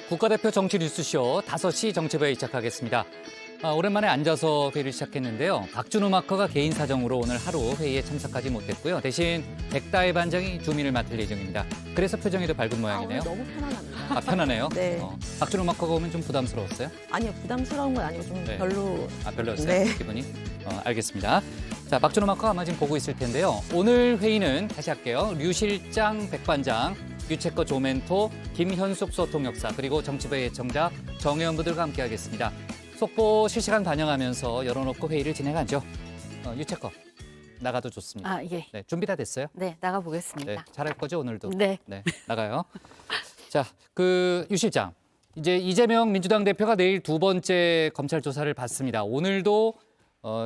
국가대표 정치 뉴스쇼 5시 정치부에 시작하겠습니다. 오랜만에 앉아서 회의를 시작했는데요. 박준호 마커가 개인 사정으로 오늘 하루 회의에 참석하지 못했고요. 대신 백다혜 반장이 주민을 맡을 예정입니다. 그래서 표정이 더 밝은 모양이네요. 오늘 너무 편안합니다. 편하네요. 네. 박준호 마커가 오면 좀 부담스러웠어요? 아니요, 부담스러운 건 아니고 좀 네. 별로. 별로였어요? 네. 기분이? 알겠습니다. 자, 박준호 마커가 아마 지금 보고 있을 텐데요. 오늘 회의는 다시 할게요. 류 실장, 백 반장, 유채커 조멘토, 김현숙 소통역사, 그리고 정치부의 예청자 정의원분들과 함께하겠습니다. 속보 실시간 반영하면서 열어놓고 회의를 진행하죠. 유채커, 나가도 좋습니다. 예. 네, 준비 다 됐어요? 네, 나가보겠습니다. 네, 잘할 거죠, 오늘도? 네. 네, 나가요. 자, 유 실장. 이제 이재명 민주당 대표가 내일 두 번째 검찰 조사를 받습니다. 오늘도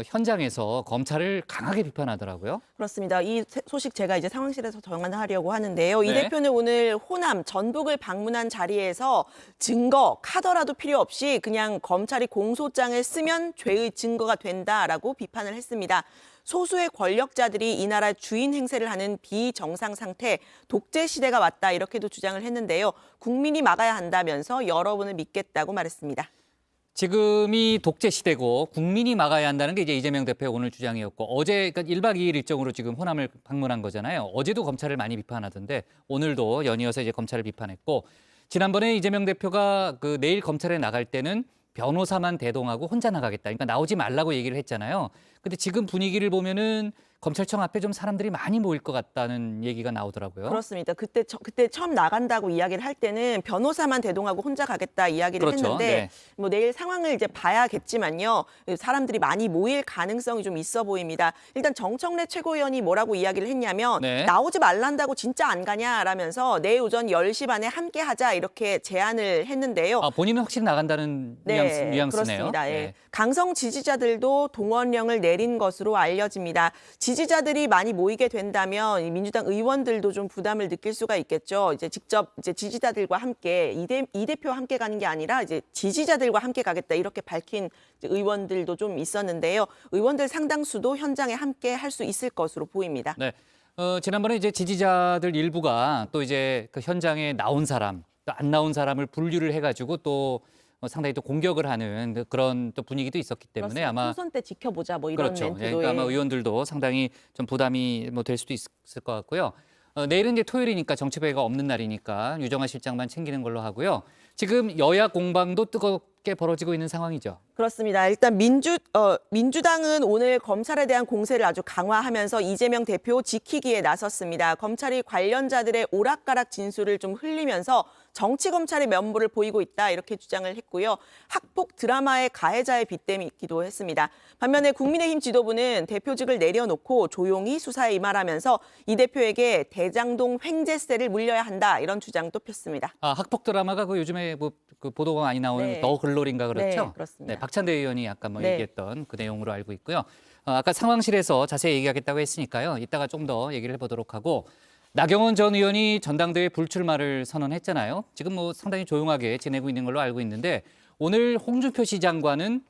현장에서 검찰을 강하게 비판하더라고요. 그렇습니다. 이 소식 제가 이제 상황실에서 전하려고 하는데요. 이 네. 대표는 오늘 호남, 전북을 방문한 자리에서 증거, 카더라도 필요 없이 그냥 검찰이 공소장을 쓰면 죄의 증거가 된다라고 비판을 했습니다. 소수의 권력자들이 이 나라 주인 행세를 하는 비정상 상태, 독재 시대가 왔다 이렇게도 주장을 했는데요. 국민이 막아야 한다면서 여러분을 믿겠다고 말했습니다. 지금이 독재 시대고 국민이 막아야 한다는 게 이제 이재명 대표의 오늘 주장이었고 어제 그러니까 1박 2일 일정으로 지금 호남을 방문한 거잖아요. 어제도 검찰을 많이 비판하던데 오늘도 연이어서 이제 검찰을 비판했고 지난번에 이재명 대표가 내일 검찰에 나갈 때는 변호사만 대동하고 혼자 나가겠다. 그러니까 나오지 말라고 얘기를 했잖아요. 근데 지금 분위기를 보면은 검찰청 앞에 좀 사람들이 많이 모일 것 같다는 얘기가 나오더라고요. 그렇습니다. 그때 처음 나간다고 이야기를 할 때는 변호사만 대동하고 혼자 가겠다 이야기를 그렇죠. 했는데 네. 뭐 내일 상황을 이제 봐야겠지만요. 사람들이 많이 모일 가능성이 좀 있어 보입니다. 일단 정청래 최고위원이 뭐라고 이야기를 했냐면 네. 나오지 말란다고 진짜 안 가냐라면서 내일 오전 10시 반에 함께 하자 이렇게 제안을 했는데요. 본인은 확실히 나간다는 뉘앙스네요. 그렇습니다. 예. 네. 강성 지지자들도 동원령을 내린 것으로 알려집니다. 지지자들이 많이 모이게 된다면 이 민주당 의원들도 좀 부담을 느낄 수가 있겠죠. 이제 직접 지지자들과 함께 이 대표와 함께 가는 게 아니라 이제 지지자들과 함께 가겠다 이렇게 밝힌 의원들도 좀 있었는데요. 의원들 상당수도 현장에 함께 할 수 있을 것으로 보입니다. 네. 지난번에 이제 지지자들 일부가 또 이제 그 현장에 나온 사람, 또 안 나온 사람을 분류를 해가지고 또 상당히 또 공격을 하는 그런 또 분위기도 있었기 때문에 그렇습니다. 아마 총선 때 지켜보자 뭐 이런 그렇죠. 멘트도 그러니까 아마 의원들도 상당히 좀 부담이 될 수도 있을 것 같고요. 내일은 이제 토요일이니까 정치부회가 없는 날이니까 유정화 실장만 챙기는 걸로 하고요. 지금 여야 공방도 뜨겁게 벌어지고 있는 상황이죠. 그렇습니다. 일단 민주당은 오늘 검찰에 대한 공세를 아주 강화하면서 이재명 대표 지키기에 나섰습니다. 검찰이 관련자들의 오락가락 진술을 좀 흘리면서 정치검찰의 면모를 보이고 있다 이렇게 주장을 했고요. 학폭 드라마의 가해자의 빗대미기도 했습니다. 반면에 국민의힘 지도부는 대표직을 내려놓고 조용히 수사에 임하라면서 이 대표에게 대장동 횡재세를 물려야 한다 이런 주장도 폈습니다. 학폭 드라마가 요즘에 그 보도가 많이 나오는 네. 더 글로리인가 그렇죠? 네, 그렇습니다. 네, 박찬대 의원이 아까 네. 얘기했던 그 내용으로 알고 있고요. 아까 상황실에서 자세히 얘기하겠다고 했으니까요. 이따가 좀 더 얘기를 해보도록 하고 나경원 전 의원이 전당대회 불출마를 선언했잖아요. 지금 상당히 조용하게 지내고 있는 걸로 알고 있는데 오늘 홍준표 시장과는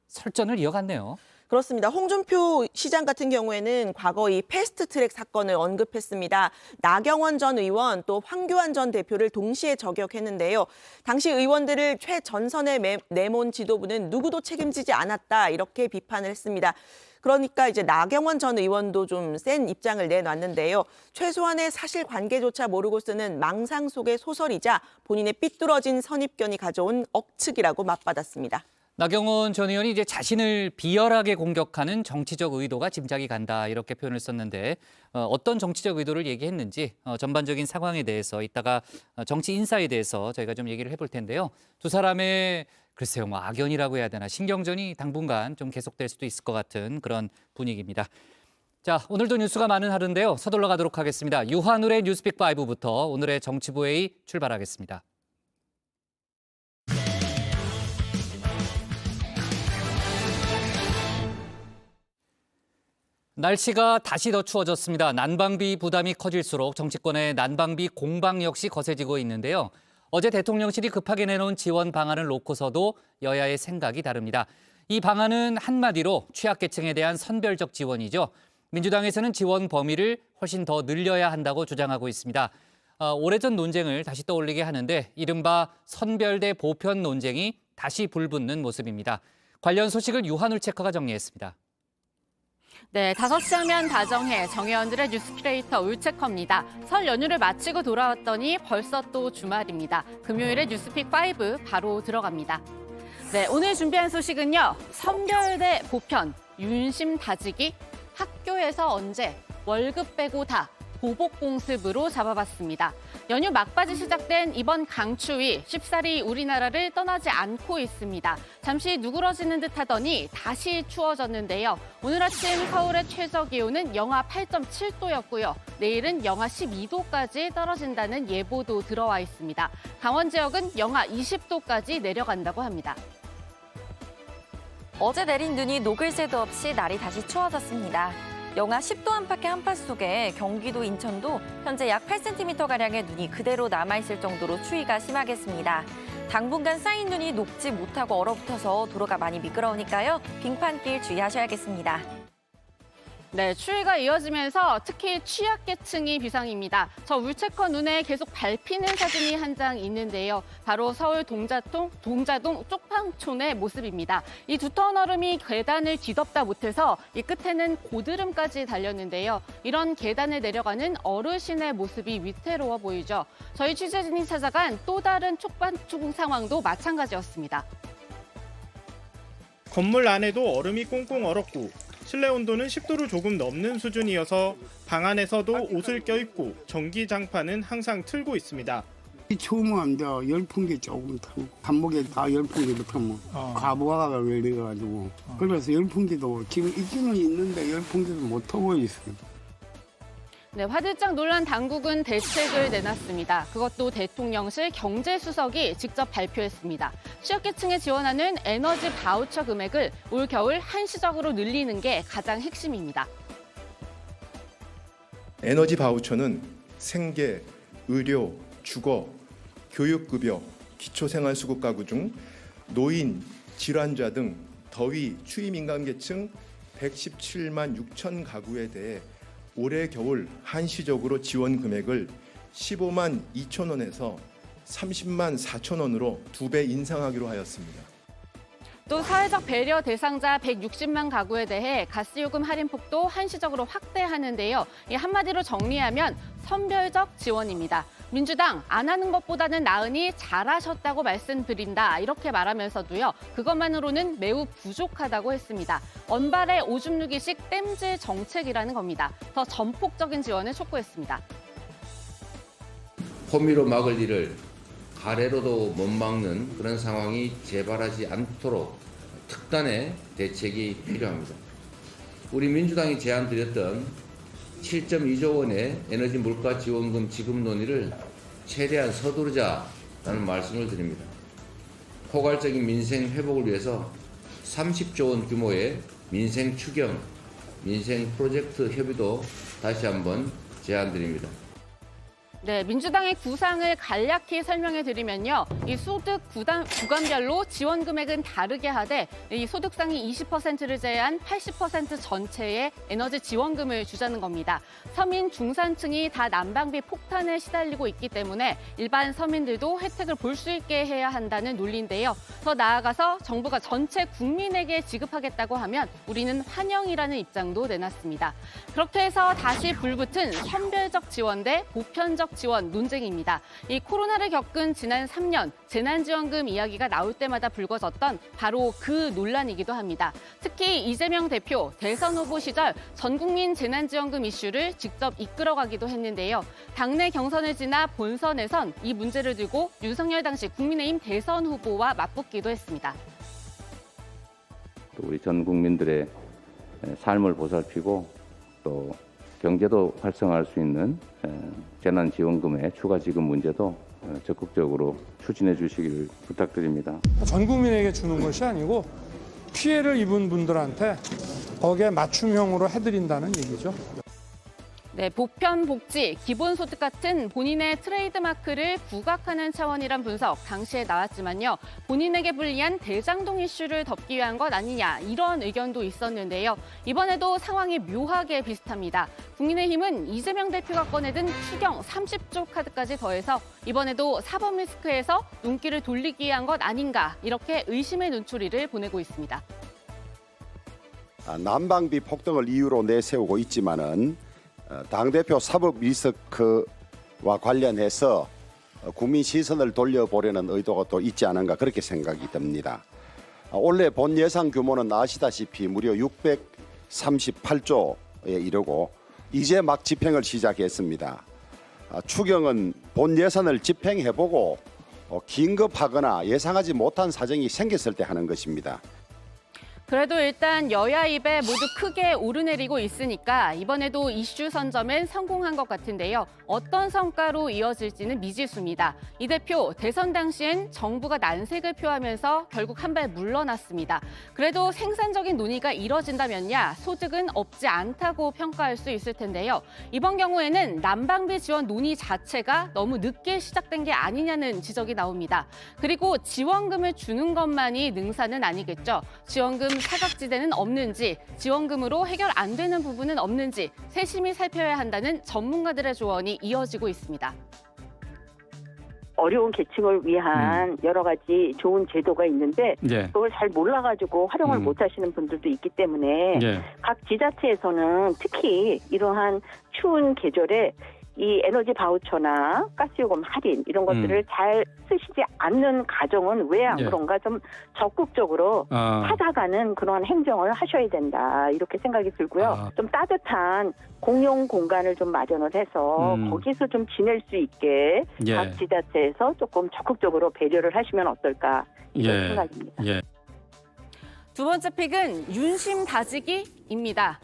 설전을 이어갔네요. 그렇습니다. 홍준표 시장 같은 경우에는 과거 이 패스트트랙 사건을 언급했습니다. 나경원 전 의원 또 황교안 전 대표를 동시에 저격했는데요. 당시 의원들을 최전선에 내몬 지도부는 누구도 책임지지 않았다 이렇게 비판을 했습니다. 그러니까 이제 나경원 전 의원도 좀 센 입장을 내놨는데요. 최소한의 사실관계조차 모르고 쓰는 망상 속의 소설이자 본인의 삐뚤어진 선입견이 가져온 억측이라고 맞받았습니다. 나경원 전 의원이 이제 자신을 비열하게 공격하는 정치적 의도가 짐작이 간다 이렇게 표현을 썼는데 어떤 정치적 의도를 얘기했는지 전반적인 상황에 대해서 이따가 정치 인사에 대해서 저희가 좀 얘기를 해볼 텐데요. 두 사람의 글쎄요, 악연이라고 해야 되나 신경전이 당분간 좀 계속될 수도 있을 것 같은 그런 분위기입니다. 자, 오늘도 뉴스가 많은 하루인데요. 서둘러 가도록 하겠습니다. 유한울의 뉴스픽 5부터 오늘의 정치부회의 출발하겠습니다. 날씨가 다시 더 추워졌습니다. 난방비 부담이 커질수록 정치권의 난방비 공방 역시 거세지고 있는데요. 어제 대통령실이 급하게 내놓은 지원 방안을 놓고서도 여야의 생각이 다릅니다. 이 방안은 한마디로 취약계층에 대한 선별적 지원이죠. 민주당에서는 지원 범위를 훨씬 더 늘려야 한다고 주장하고 있습니다. 오래전 논쟁을 다시 떠올리게 하는데 이른바 선별대 보편 논쟁이 다시 불붙는 모습입니다. 관련 소식을 유한울 체커가 정리했습니다. 네, 5시 하면 다정해 정혜원들의 뉴스큐레이터 울체커입니다. 설 연휴를 마치고 돌아왔더니 벌써 또 주말입니다. 금요일에 뉴스픽 5 바로 들어갑니다. 네, 오늘 준비한 소식은요. 선별대 보편, 윤심 다지기, 학교에서 언제, 월급 빼고 다, 보복 공습으로 잡아봤습니다. 연휴 막바지 시작된 이번 강추위, 쉽사리 우리나라를 떠나지 않고 있습니다. 잠시 누그러지는 듯 하더니 다시 추워졌는데요. 오늘 아침 서울의 최저 기온은 영하 8.7도였고요. 내일은 영하 12도까지 떨어진다는 예보도 들어와 있습니다. 강원 지역은 영하 20도까지 내려간다고 합니다. 어제 내린 눈이 녹을 새도 없이 날이 다시 추워졌습니다. 영하 10도 안팎의 한파 속에 경기도 인천도 현재 약 8cm가량의 눈이 그대로 남아있을 정도로 추위가 심하겠습니다. 당분간 쌓인 눈이 녹지 못하고 얼어붙어서 도로가 많이 미끄러우니까요. 빙판길 주의하셔야겠습니다. 네, 추위가 이어지면서 특히 취약계층이 비상입니다. 저 울체커 눈에 계속 밟히는 사진이 한 장 있는데요. 바로 서울 동자동 쪽방촌의 모습입니다. 이 두터운 얼음이 계단을 뒤덮다 못해서 이 끝에는 고드름까지 달렸는데요. 이런 계단을 내려가는 어르신의 모습이 위태로워 보이죠. 저희 취재진이 찾아간 또 다른 쪽방촌 상황도 마찬가지였습니다. 건물 안에도 얼음이 꽁꽁 얼었고 실내 온도는 10도를 조금 넘는 수준이어서 방 안에서도 옷을 껴입고 전기장판은 항상 틀고 있습니다. 추우면 이제 열풍기 조금 타고 한목에 다 열풍기 붙으면 과부하가 걸려가지고 그래서 열풍기도 지금 있기는 있는데 열풍기도 못 타고 있습니다. 네, 화들짝 놀란 당국은 대책을 내놨습니다. 그것도 대통령실 경제수석이 직접 발표했습니다. 취약계층에 지원하는 에너지 바우처 금액을 올 겨울 한시적으로 늘리는 게 가장 핵심입니다. 에너지 바우처는 생계, 의료, 주거, 교육급여, 기초생활수급 가구 중 노인, 질환자 등 더위, 추위 민감 계층 117만 6천 가구에 대해 올해 겨울 한시적으로 지원 금액을 15만 2천 원에서 30만 4천 원으로 2배 인상하기로 하였습니다. 또 사회적 배려 대상자 160만 가구에 대해 가스요금 할인폭도 한시적으로 확대하는데요. 이 한마디로 정리하면 선별적 지원입니다. 민주당 안 하는 것보다는 나으니 잘하셨다고 말씀드린다 이렇게 말하면서도요. 그것만으로는 매우 부족하다고 했습니다. 원발의 오줌 누기식 땜질 정책이라는 겁니다. 더 전폭적인 지원을 촉구했습니다. 호미로 막을 일을 가래로도 못 막는 그런 상황이 재발하지 않도록 특단의 대책이 필요합니다. 우리 민주당이 제안드렸던 7.2조 원의 에너지 물가 지원금 지급 논의를 최대한 서두르자라는 말씀을 드립니다. 포괄적인 민생 회복을 위해서 30조 원 규모의 민생 추경, 민생 프로젝트 협의도 다시 한번 제안드립니다. 네, 민주당의 구상을 간략히 설명해 드리면요. 이 소득 구간별로 지원 금액은 다르게 하되 이 소득상위 20%를 제외한 80% 전체의 에너지 지원금을 주자는 겁니다. 서민 중산층이 다 난방비 폭탄에 시달리고 있기 때문에 일반 서민들도 혜택을 볼 수 있게 해야 한다는 논리인데요. 더 나아가서 정부가 전체 국민에게 지급하겠다고 하면 우리는 환영이라는 입장도 내놨습니다. 그렇게 해서 다시 불붙은 선별적 지원 대 보편적 지원 논쟁입니다. 이 코로나를 겪은 지난 3년 재난지원금 이야기가 나올 때마다 불거졌던 바로 그 논란이기도 합니다. 특히 이재명 대표 대선 후보 시절 전국민 재난지원금 이슈를 직접 이끌어가기도 했는데요. 당내 경선을 지나 본선에선 이 문제를 들고 윤석열 당시 국민의힘 대선 후보와 맞붙기도 했습니다. 우리 전 국민들의 삶을 보살피고 또 경제도 활성화할 수 있는 재난지원금의 추가 지급 문제도 적극적으로 추진해 주시기를 부탁드립니다. 전 국민에게 주는 것이 아니고 피해를 입은 분들한테 거기에 맞춤형으로 해드린다는 얘기죠. 네, 보편, 복지, 기본소득 같은 본인의 트레이드마크를 부각하는 차원이란 분석 당시에 나왔지만요. 본인에게 불리한 대장동 이슈를 덮기 위한 것 아니냐 이런 의견도 있었는데요. 이번에도 상황이 묘하게 비슷합니다. 국민의힘은 이재명 대표가 꺼내든 추경 30조 카드까지 더해서 이번에도 사법 리스크에서 눈길을 돌리기 위한 것 아닌가 이렇게 의심의 눈초리를 보내고 있습니다. 난방비 폭등을 이유로 내세우고 있지만은 당대표 사법 리스크와 관련해서 국민 시선을 돌려보려는 의도가 또 있지 않은가 그렇게 생각이 듭니다. 올해 본 예산 규모는 아시다시피 무려 638조에 이르고 이제 막 집행을 시작했습니다. 추경은 본 예산을 집행해보고 긴급하거나 예상하지 못한 사정이 생겼을 때 하는 것입니다. 그래도 일단 여야 입에 모두 크게 오르내리고 있으니까 이번에도 이슈 선점엔 성공한 것 같은데요. 어떤 성과로 이어질지는 미지수입니다. 이 대표 대선 당시엔 정부가 난색을 표하면서 결국 한 발 물러났습니다. 그래도 생산적인 논의가 이뤄진다면야 소득은 없지 않다고 평가할 수 있을 텐데요. 이번 경우에는 난방비 지원 논의 자체가 너무 늦게 시작된 게 아니냐는 지적이 나옵니다. 그리고 지원금을 주는 것만이 능사는 아니겠죠. 지원금 사각지대는 없는지, 지원금으로 해결 안 되는 부분은 없는지 세심히 살펴야 한다는 전문가들의 조언이 이어지고 있습니다. 어려운 계층을 위한 여러 가지 좋은 제도가 있는데 그걸 잘 몰라가지고 활용을 못 하시는 분들도 있기 때문에 각 지자체에서는 특히 이러한 추운 계절에 이 에너지 바우처나 가스요금 할인 이런 것들을 잘 쓰시지 않는 가정은 왜 안 그런가 좀 적극적으로 찾아가는 그런 행정을 하셔야 된다 이렇게 생각이 들고요. 좀 따뜻한 공용 공간을 좀 마련을 해서 거기서 좀 지낼 수 있게 각 지자체에서 조금 적극적으로 배려를 하시면 어떨까 이런 생각입니다. 두 번째 픽은 윤심 다지기입니다.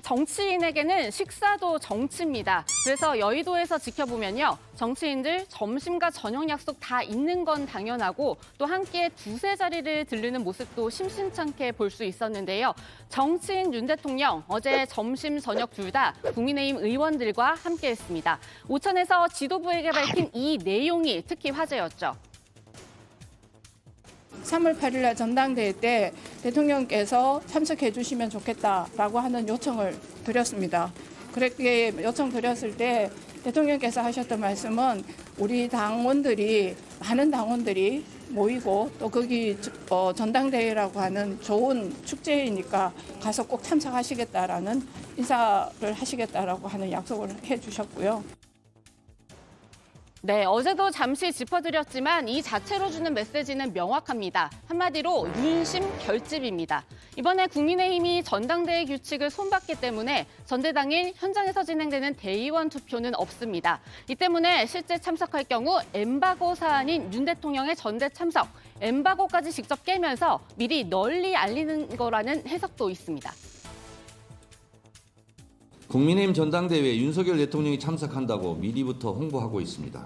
정치인에게는 식사도 정치입니다. 그래서 여의도에서 지켜보면요. 정치인들 점심과 저녁 약속 다 있는 건 당연하고 또 한 끼에 두세 자리를 들르는 모습도 심심찮게 볼 수 있었는데요. 정치인 윤 대통령 어제 점심, 저녁 둘 다 국민의힘 의원들과 함께했습니다. 오천에서 지도부에게 밝힌 이 내용이 특히 화제였죠. 3월 8일 날 전당대회 때 대통령께서 참석해 주시면 좋겠다라고 하는 요청을 드렸습니다. 그렇게 요청 드렸을 때 대통령께서 하셨던 말씀은 우리 당원들이 많은 당원들이 모이고 또 거기 전당대회라고 하는 좋은 축제이니까 가서 꼭 참석하시겠다라는 인사를 하시겠다라고 하는 약속을 해 주셨고요. 네, 어제도 잠시 짚어드렸지만 이 자체로 주는 메시지는 명확합니다. 한마디로 윤심 결집입니다. 이번에 국민의힘이 전당대회 규칙을 손봤기 때문에 전대 당일 현장에서 진행되는 대의원 투표는 없습니다. 이 때문에 실제 참석할 경우 엠바고 사안인 윤 대통령의 전대 참석, 엠바고까지 직접 깨면서 미리 널리 알리는 거라는 해석도 있습니다. 국민의힘 전당대회에 윤석열 대통령이 참석한다고 미리부터 홍보하고 있습니다.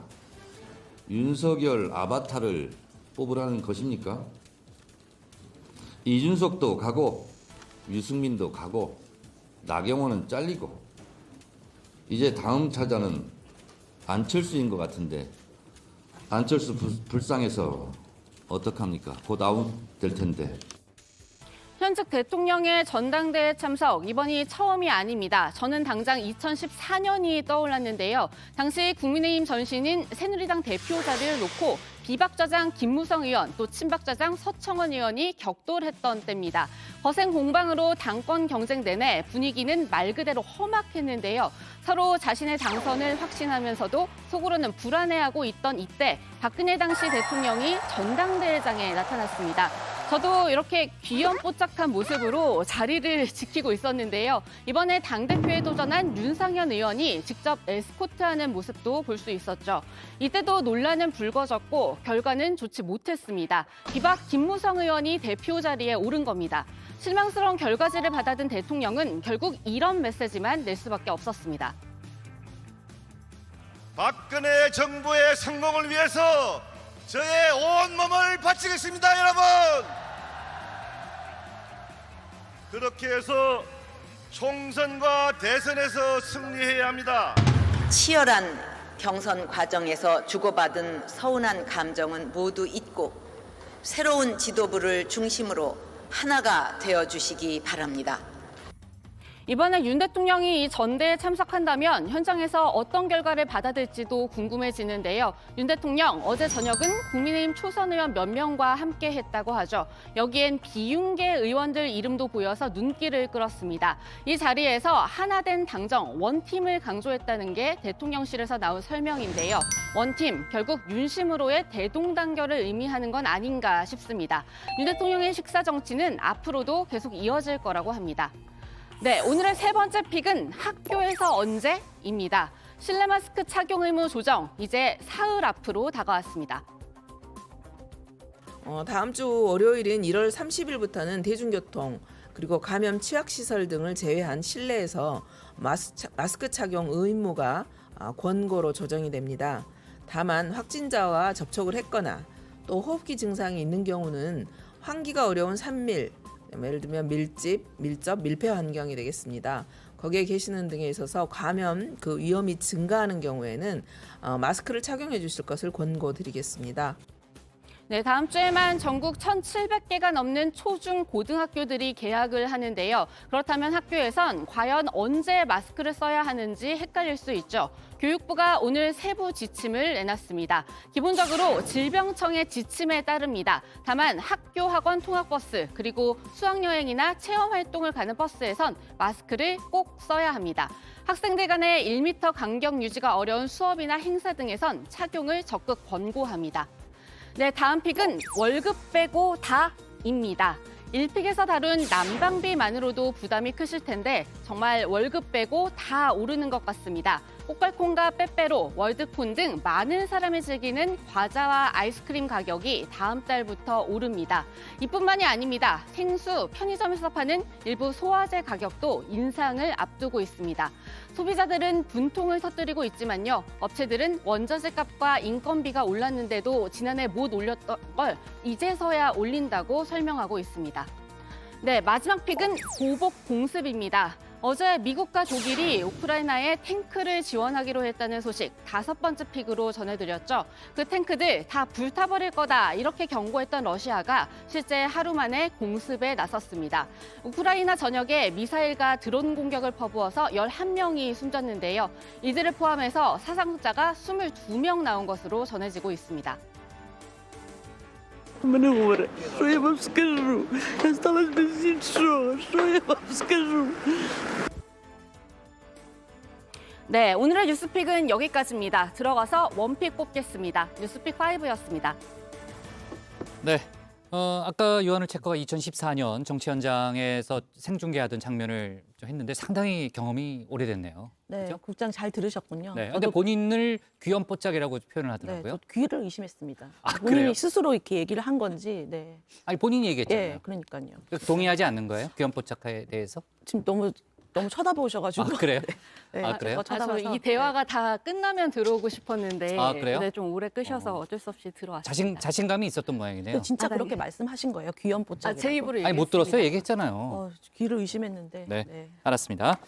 윤석열 아바타를 뽑으라는 것입니까? 이준석도 가고 유승민도 가고 나경원은 잘리고 이제 다음 타자는 안철수인 것 같은데 안철수 불쌍해서 어떡합니까? 곧 아웃될 텐데. 현직 대통령의 전당대회 참석, 이번이 처음이 아닙니다. 저는 당장 2014년이 떠올랐는데요. 당시 국민의힘 전신인 새누리당 대표 자리를 놓고 비박좌장 김무성 의원, 또 친박좌장 서청원 의원이 격돌했던 때입니다. 거센 공방으로 당권 경쟁 내내 분위기는 말 그대로 험악했는데요. 서로 자신의 당선을 확신하면서도 속으로는 불안해하고 있던 이때 박근혜 당시 대통령이 전당대회장에 나타났습니다. 저도 이렇게 귀염뽀짝한 모습으로 자리를 지키고 있었는데요. 이번에 당대표에 도전한 윤상현 의원이 직접 에스코트하는 모습도 볼 수 있었죠. 이때도 논란은 불거졌고 결과는 좋지 못했습니다. 비박 김무성 의원이 대표 자리에 오른 겁니다. 실망스러운 결과지를 받아든 대통령은 결국 이런 메시지만 낼 수밖에 없었습니다. 박근혜 정부의 성공을 위해서 저의 온몸을 바치겠습니다, 여러분. 그렇게 해서 총선과 대선에서 승리해야 합니다. 치열한 경선 과정에서 주고받은 서운한 감정은 모두 잊고 새로운 지도부를 중심으로 하나가 되어주시기 바랍니다. 이번에 윤 대통령이 이 전대에 참석한다면 현장에서 어떤 결과를 받아들일지도 궁금해지는데요. 윤 대통령 어제 저녁은 국민의힘 초선 의원 몇 명과 함께 했다고 하죠. 여기엔 비윤계 의원들 이름도 보여서 눈길을 끌었습니다. 이 자리에서 하나된 당정, 원팀을 강조했다는 게 대통령실에서 나온 설명인데요. 원팀, 결국 윤심으로의 대동단결을 의미하는 건 아닌가 싶습니다. 윤 대통령의 식사 정치는 앞으로도 계속 이어질 거라고 합니다. 네, 오늘의 세 번째 픽은 학교에서 언제입니다. 실내 마스크 착용 의무 조정, 이제 사흘 앞으로 다가왔습니다. 다음 주 월요일인 1월 30일부터는 대중교통 그리고 감염 취약시설 등을 제외한 실내에서 마스크 착용 의무가 권고로 조정이 됩니다. 다만 확진자와 접촉을 했거나 또 호흡기 증상이 있는 경우는 환기가 어려운 산밀, 예를 들면 밀접, 밀폐 환경이 되겠습니다. 거기에 계시는 등에 있어서 감염 그 위험이 증가하는 경우에는 마스크를 착용해 주실 것을 권고드리겠습니다. 네, 다음 주에만 전국 1,700개가 넘는 초중 고등학교들이 개학을 하는데요. 그렇다면 학교에선 과연 언제 마스크를 써야 하는지 헷갈릴 수 있죠. 교육부가 오늘 세부 지침을 내놨습니다. 기본적으로 질병청의 지침에 따릅니다. 다만 학교, 학원, 통학버스, 그리고 수학여행이나 체험활동을 가는 버스에선 마스크를 꼭 써야 합니다. 학생들 간의 1m 간격 유지가 어려운 수업이나 행사 등에선 착용을 적극 권고합니다. 네, 다음 픽은 월급 빼고 다입니다. 1픽에서 다룬 난방비만으로도 부담이 크실 텐데 정말 월급 빼고 다 오르는 것 같습니다. 꽃갈콘과 빼빼로, 월드콘 등 많은 사람이 즐기는 과자와 아이스크림 가격이 다음 달부터 오릅니다. 이뿐만이 아닙니다. 생수, 편의점에서 파는 일부 소화제 가격도 인상을 앞두고 있습니다. 소비자들은 분통을 터뜨리고 있지만요. 업체들은 원자재 값과 인건비가 올랐는데도 지난해 못 올렸던 걸 이제서야 올린다고 설명하고 있습니다. 네, 마지막 픽은 보복 공습입니다. 어제 미국과 독일이 우크라이나에 탱크를 지원하기로 했다는 소식 5번째 픽으로 전해드렸죠. 그 탱크들 다 불타버릴 거다 이렇게 경고했던 러시아가 실제 하루 만에 공습에 나섰습니다. 우크라이나 전역에 미사일과 드론 공격을 퍼부어서 11명이 숨졌는데요. 이들을 포함해서 사상자가 22명 나온 것으로 전해지고 있습니다. 네, 오늘의 뉴스픽은 여기까지입니다. 들어가서 원픽 뽑겠습니다. 뉴스픽 5였습니다. 네, 아까 요한을 체커가 2014년 정치 현장에서 생중계하던 장면을 좀 했는데 상당히 경험이 오래됐네요. 네, 그렇죠? 국장 잘 들으셨군요. 네, 근데 본인을 귀염뽀짝이라고 표현을 하더라고요. 네, 저 귀를 의심했습니다. 아, 본인이 그래요? 스스로 이렇게 얘기를 한 건지. 네. 아니 본인이 얘기했잖아요. 예, 그러니까요. 동의하지 않는 거예요? 귀염뽀짝에 대해서? 지금 너무 쳐다보셔가지고. 아, 그래요? 네, 아, 그래요? 저 이 대화가 다 끝나면 들어오고 싶었는데 아, 그래요? 네, 좀 오래 끄셔서 어쩔 수 없이 들어왔습니다. 자신감이 있었던 모양이네요. 진짜 그렇게 말씀하신 거예요? 귀염뽀짝. 제 입으로 아니 못 들었어요? 얘기했잖아요. 귀를 의심했는데. 네, 알았습니다.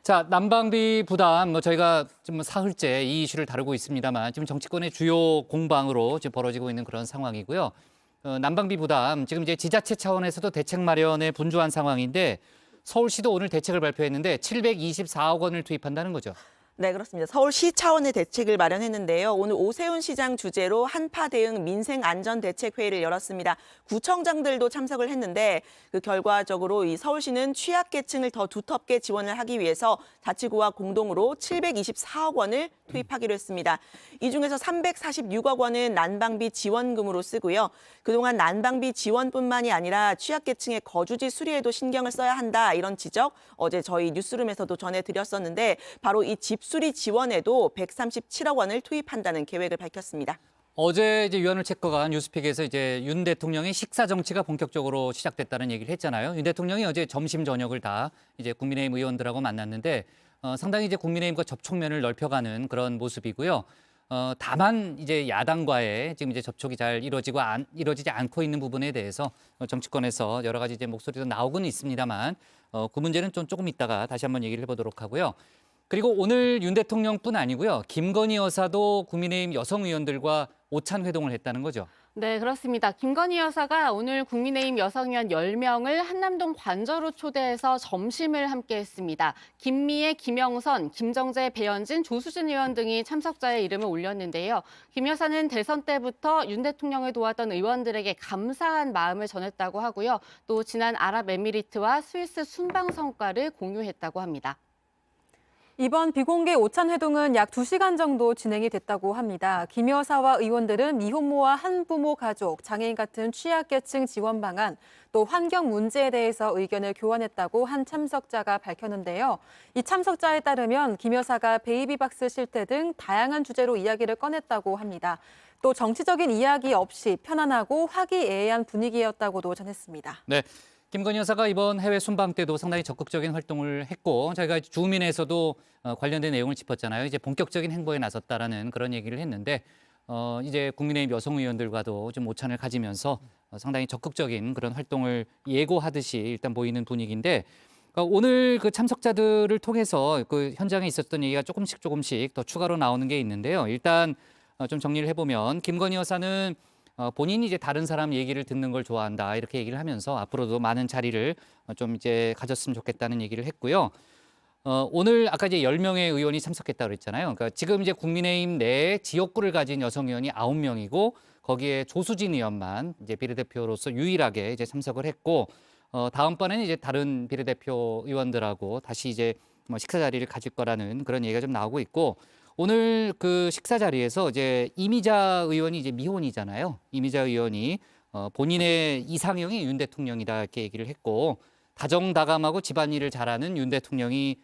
자, 난방비 부담, 저희가 지금 사흘째 이 이슈를 다루고 있습니다만 지금 정치권의 주요 공방으로 지금 벌어지고 있는 그런 상황이고요. 난방비 부담, 지금 이제 지자체 차원에서도 대책 마련에 분주한 상황인데 서울시도 오늘 대책을 발표했는데 724억 원을 투입한다는 거죠. 네, 그렇습니다. 서울시 차원의 대책을 마련했는데요. 오늘 오세훈 시장 주재로 한파 대응 민생 안전 대책 회의를 열었습니다. 구청장들도 참석을 했는데 그 결과적으로 이 서울시는 취약계층을 더 두텁게 지원을 하기 위해서 자치구와 공동으로 724억 원을 투입하기로 했습니다. 이 중에서 346억 원은 난방비 지원금으로 쓰고요. 그동안 난방비 지원뿐만이 아니라 취약계층의 거주지 수리에도 신경을 써야 한다 이런 지적 어제 저희 뉴스룸에서도 전해드렸었는데 바로 이 집수리 지원에도 137억 원을 투입한다는 계획을 밝혔습니다. 어제 이제 유한을 체커가 뉴스픽에서 이제 윤 대통령의 식사 정치가 본격적으로 시작됐다는 얘기를 했잖아요. 윤 대통령이 어제 점심 저녁을 다 이제 국민의힘 의원들하고 만났는데 상당히 이제 국민의힘과 접촉면을 넓혀가는 그런 모습이고요. 다만 이제 야당과의 지금 이제 접촉이 잘 이루어지지 않고 있는 부분에 대해서 정치권에서 여러 가지 이제 목소리도 나오고는 있습니다만 그 문제는 좀 조금 이따가 다시 한번 얘기를 해보도록 하고요. 그리고 오늘 윤 대통령뿐 아니고요. 김건희 여사도 국민의힘 여성 의원들과 오찬 회동을 했다는 거죠. 네, 그렇습니다. 김건희 여사가 오늘 국민의힘 여성의원 10명을 한남동 관저로 초대해서 점심을 함께 했습니다. 김미애, 김영선, 김정재, 배현진, 조수진 의원 등이 참석자의 이름을 올렸는데요. 김 여사는 대선 때부터 윤 대통령을 도왔던 의원들에게 감사한 마음을 전했다고 하고요. 또 지난 아랍에미리트와 스위스 순방 성과를 공유했다고 합니다. 이번 비공개 오찬 회동은 약 2시간 정도 진행이 됐다고 합니다. 김 여사와 의원들은 미혼모와 한부모 가족, 장애인 같은 취약계층 지원 방안, 또 환경 문제에 대해서 의견을 교환했다고 한 참석자가 밝혔는데요. 이 참석자에 따르면 김 여사가 베이비박스 실태 등 다양한 주제로 이야기를 꺼냈다고 합니다. 또 정치적인 이야기 없이 편안하고 화기애애한 분위기였다고도 전했습니다. 네. 김건희 여사가 이번 해외 순방 때도 상당히 적극적인 활동을 했고 저희가 주민에서도 관련된 내용을 짚었잖아요. 이제 본격적인 행보에 나섰다라는 그런 얘기를 했는데 이제 국민의힘 여성 의원들과도 좀 오찬을 가지면서 상당히 적극적인 그런 활동을 예고하듯이 일단 보이는 분위기인데 오늘 그 참석자들을 통해서 그 현장에 있었던 얘기가 조금씩 더 추가로 나오는 게 있는데요. 일단 좀 정리를 해보면 김건희 여사는 본인이 이제 다른 사람 얘기를 듣는 걸 좋아한다 이렇게 얘기를 하면서 앞으로도 많은 자리를 좀 이제 가졌으면 좋겠다는 얘기를 했고요. 오늘 아까 이제 10명의 의원이 참석했다고 그랬잖아요. 그러니까 지금 이제 국민의힘 내에 지역구를 가진 여성 의원이 9명이고 거기에 조수진 의원만 이제 비례대표로서 유일하게 이제 참석을 했고 다음번에는 이제 다른 비례대표 의원들하고 다시 이제 뭐 식사 자리를 가질 거라는 그런 얘기가 좀 나오고 있고 오늘 그 식사 자리에서 이제 이미자 의원이 이제 미혼이잖아요. 이미자 의원이 본인의 이상형이 윤 대통령이다 이렇게 얘기를 했고 다정다감하고 집안일을 잘하는 윤 대통령이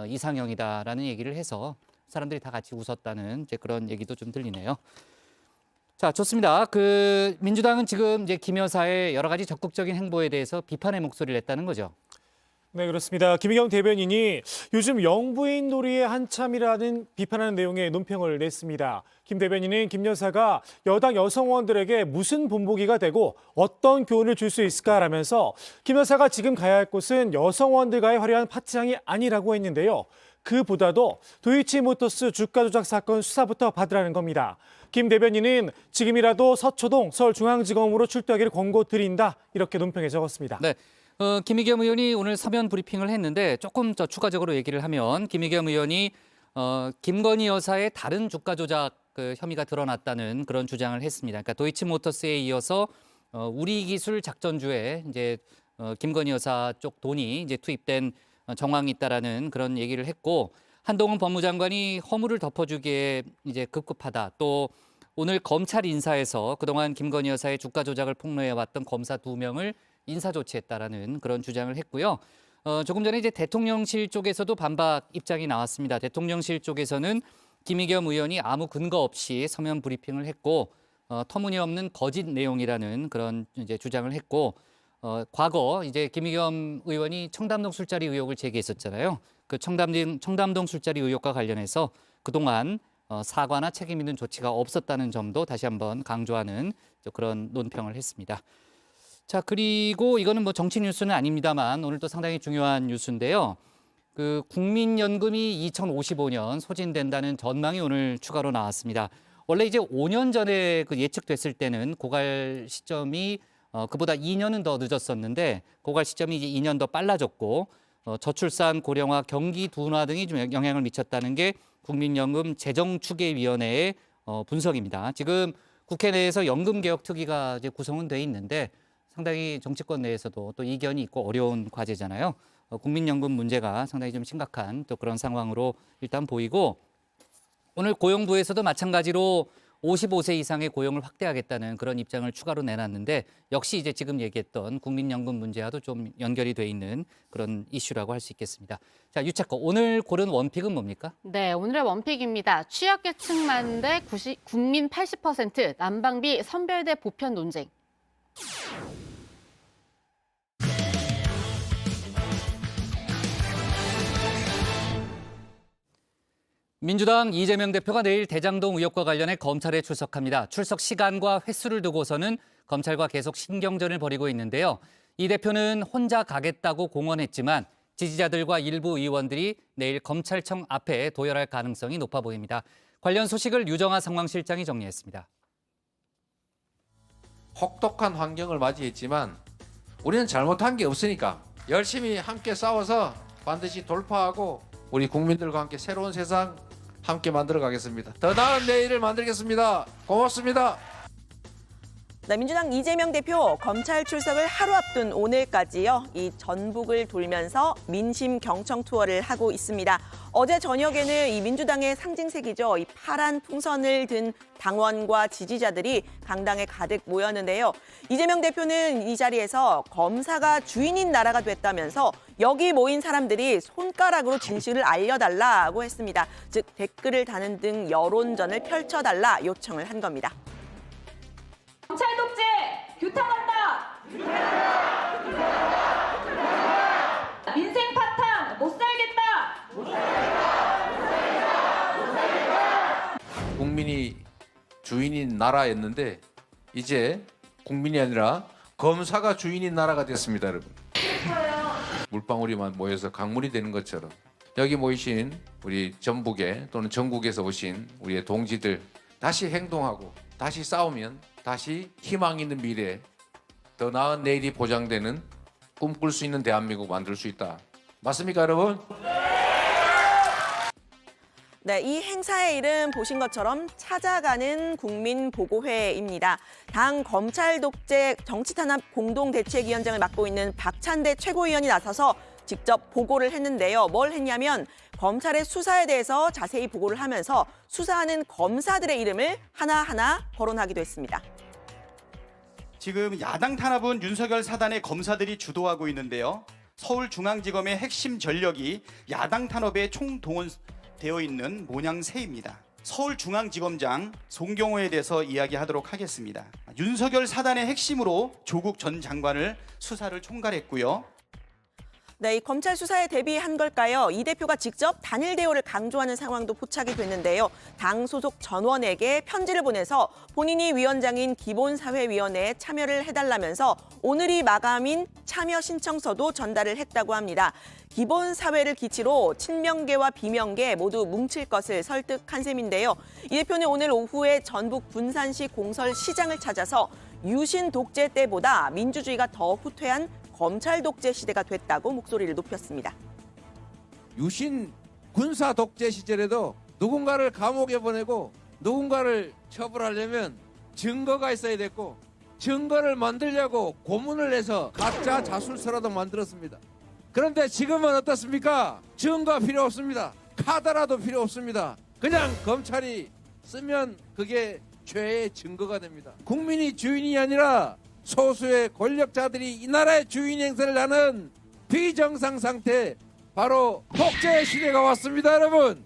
이상형이다라는 얘기를 해서 사람들이 다 같이 웃었다는 이제 그런 얘기도 좀 들리네요. 자, 좋습니다. 그 민주당은 지금 이제 김 여사의 여러 가지 적극적인 행보에 대해서 비판의 목소리를 냈다는 거죠. 네, 그렇습니다. 김의겸 대변인이 요즘 영부인 놀이에 한참이라는 비판하는 내용의 논평을 냈습니다. 김 대변인은 김 여사가 여당 여성 의원들에게 무슨 본보기가 되고 어떤 교훈을 줄 수 있을까라면서 김 여사가 지금 가야 할 곳은 여성 의원들과의 화려한 파티장이 아니라고 했는데요. 그보다도 도이치모터스 주가 조작 사건 수사부터 받으라는 겁니다. 김 대변인은 지금이라도 서초동 서울중앙지검으로 출두하기를 권고드린다 이렇게 논평에 적었습니다. 네. 김의겸 의원이 오늘 서면 브리핑을 했는데 조금 더 추가적으로 얘기를 하면 김의겸 의원이 김건희 여사의 다른 주가 조작 그 혐의가 드러났다는 그런 주장을 했습니다. 그러니까 도이치모터스에 이어서 우리 기술 작전주에 이제 김건희 여사 쪽 돈이 이제 투입된 정황이 있다라는 그런 얘기를 했고 한동훈 법무장관이 허물을 덮어주기에 이제 급급하다. 또 오늘 검찰 인사에서 그동안 김건희 여사의 주가 조작을 폭로해왔던 검사 2명을 인사 조치했다라는 그런 주장을 했고요. 조금 전에 이제 대통령실 쪽에서도 반박 입장이 나왔습니다. 대통령실 쪽에서는 김의겸 의원이 아무 근거 없이 서면 브리핑을 했고 터무니없는 거짓 내용이라는 그런 이제 주장을 했고 과거 이제 김의겸 의원이 청담동 술자리 의혹을 제기했었잖아요. 그 청담동 술자리 의혹과 관련해서 그동안 사과나 책임 있는 조치가 없었다는 점도 다시 한번 강조하는 그런 논평을 했습니다. 자, 그리고 이거는 뭐 정치 뉴스는 아닙니다만 오늘 또 상당히 중요한 뉴스인데요. 그 국민연금이 2055년 소진된다는 전망이 오늘 추가로 나왔습니다. 원래 이제 5년 전에 그 예측됐을 때는 고갈 시점이 그보다 2년은 더 늦었었는데 고갈 시점이 이제 2년 더 빨라졌고 저출산, 고령화, 경기 둔화 등이 좀 영향을 미쳤다는 게 국민연금 재정추계위원회의 분석입니다. 지금 국회 내에서 연금개혁특위가 이제 구성은 돼 있는데 상당히 정치권 내에서도 또 이견이 있고 어려운 과제잖아요. 국민연금 문제가 상당히 좀 심각한 또 그런 상황으로 일단 보이고 오늘 고용부에서도 마찬가지로 55세 이상의 고용을 확대하겠다는 그런 입장을 추가로 내놨는데 역시 이제 지금 얘기했던 국민연금 문제와도 좀 연결이 돼 있는 그런 이슈라고 할 수 있겠습니다. 자, 유채거 오늘 고른 원픽은 뭡니까? 네, 오늘의 원픽입니다. 취약계층만 대 국민 80% 난방비 선별대 보편 논쟁. 민주당 이재명 대표가 내일 대장동 의혹과 관련해 검찰에 출석합니다. 출석 시간과 횟수를 두고서는 검찰과 계속 신경전을 벌이고 있는데요. 이 대표는 혼자 가겠다고 공언했지만 지지자들과 일부 의원들이 내일 검찰청 앞에 도열할 가능성이 높아 보입니다. 관련 소식을 유정아 상황실장이 정리했습니다. 혹독한 환경을 맞이했지만 우리는 잘못한 게 없으니까 열심히 함께 싸워서 반드시 돌파하고 우리 국민들과 함께 새로운 세상 함께 만들어 가겠습니다. 더 나은 내일을 만들겠습니다. 고맙습니다. 네, 민주당 이재명 대표 검찰 출석을 하루 앞둔 오늘까지요. 이 전북을 돌면서 민심 경청 투어를 하고 있습니다. 어제 저녁에는 이 민주당의 상징색이죠. 이 파란 풍선을 든 당원과 지지자들이 강당에 가득 모였는데요. 이재명 대표는 이 자리에서 검사가 주인인 나라가 됐다면서 여기 모인 사람들이 손가락으로 진실을 알려달라고 했습니다. 즉 댓글을 다는 등 여론전을 펼쳐달라 요청을 한 겁니다. 검찰 독재 규탄한다. 민생 파탄 못 살겠다. 국민이 주인인 나라였는데 이제 국민이 아니라 검사가 주인인 나라가 됐습니다, 여러분. 물방울이만 모여서 강물이 되는 것처럼 여기 모이신 우리 전북에 또는 전국에서 오신 우리의 동지들 다시 행동하고 다시 싸우면 다시 희망 있는 미래, 더 나은 내일이 보장되는 꿈꿀 수 있는 대한민국 만들 수 있다. 맞습니까, 여러분? 네, 이 행사의 이름 보신 것처럼 찾아가는 국민보고회입니다. 당 검찰 독재 정치탄압 공동대책위원장을 맡고 있는 박찬대 최고위원이 나서서 직접 보고를 했는데요. 뭘 했냐면 검찰의 수사에 대해서 자세히 보고를 하면서 수사하는 검사들의 이름을 하나하나 거론하기도 했습니다. 지금 야당 탄압은 윤석열 사단의 검사들이 주도하고 있는데요. 서울중앙지검의 핵심 전력이 야당 탄압에 총동원되어 있는 모양새입니다. 서울중앙지검장 송경호에 대해서 이야기하도록 하겠습니다. 윤석열 사단의 핵심으로 조국 전 장관을 수사를 총괄했고요. 네, 이 검찰 수사에 대비한 걸까요? 이 대표가 직접 단일 대우를 강조하는 상황도 포착이 됐는데요. 당 소속 전원에게 편지를 보내서 본인이 위원장인 기본사회위원회에 참여를 해달라면서 오늘이 마감인 참여 신청서도 전달을 했다고 합니다. 기본사회를 기치로 친명계와 비명계 모두 뭉칠 것을 설득한 셈인데요. 이 대표는 오늘 오후에 전북 분산시 공설시장을 찾아서 유신 독재 때보다 민주주의가 더 후퇴한 검찰 독재 시대가 됐다고 목소리를 높였습니다. 유신 군사 독재 시절에도 누군가를 감옥에 보내고 누군가를 처벌하려면 증거가 있어야 됐고 증거를 만들려고 고문을 내서 가짜 자술서라도 만들었습니다. 그런데 지금은 어떻습니까? 증거 필요 없습니다. 카드라도 필요 없습니다. 그냥 검찰이 쓰면 그게 죄의 증거가 됩니다. 국민이 주인이 아니라 소수의 권력자들이 이 나라의 주인 행세를 하는 비정상 상태, 바로 독재 시대가 왔습니다, 여러분.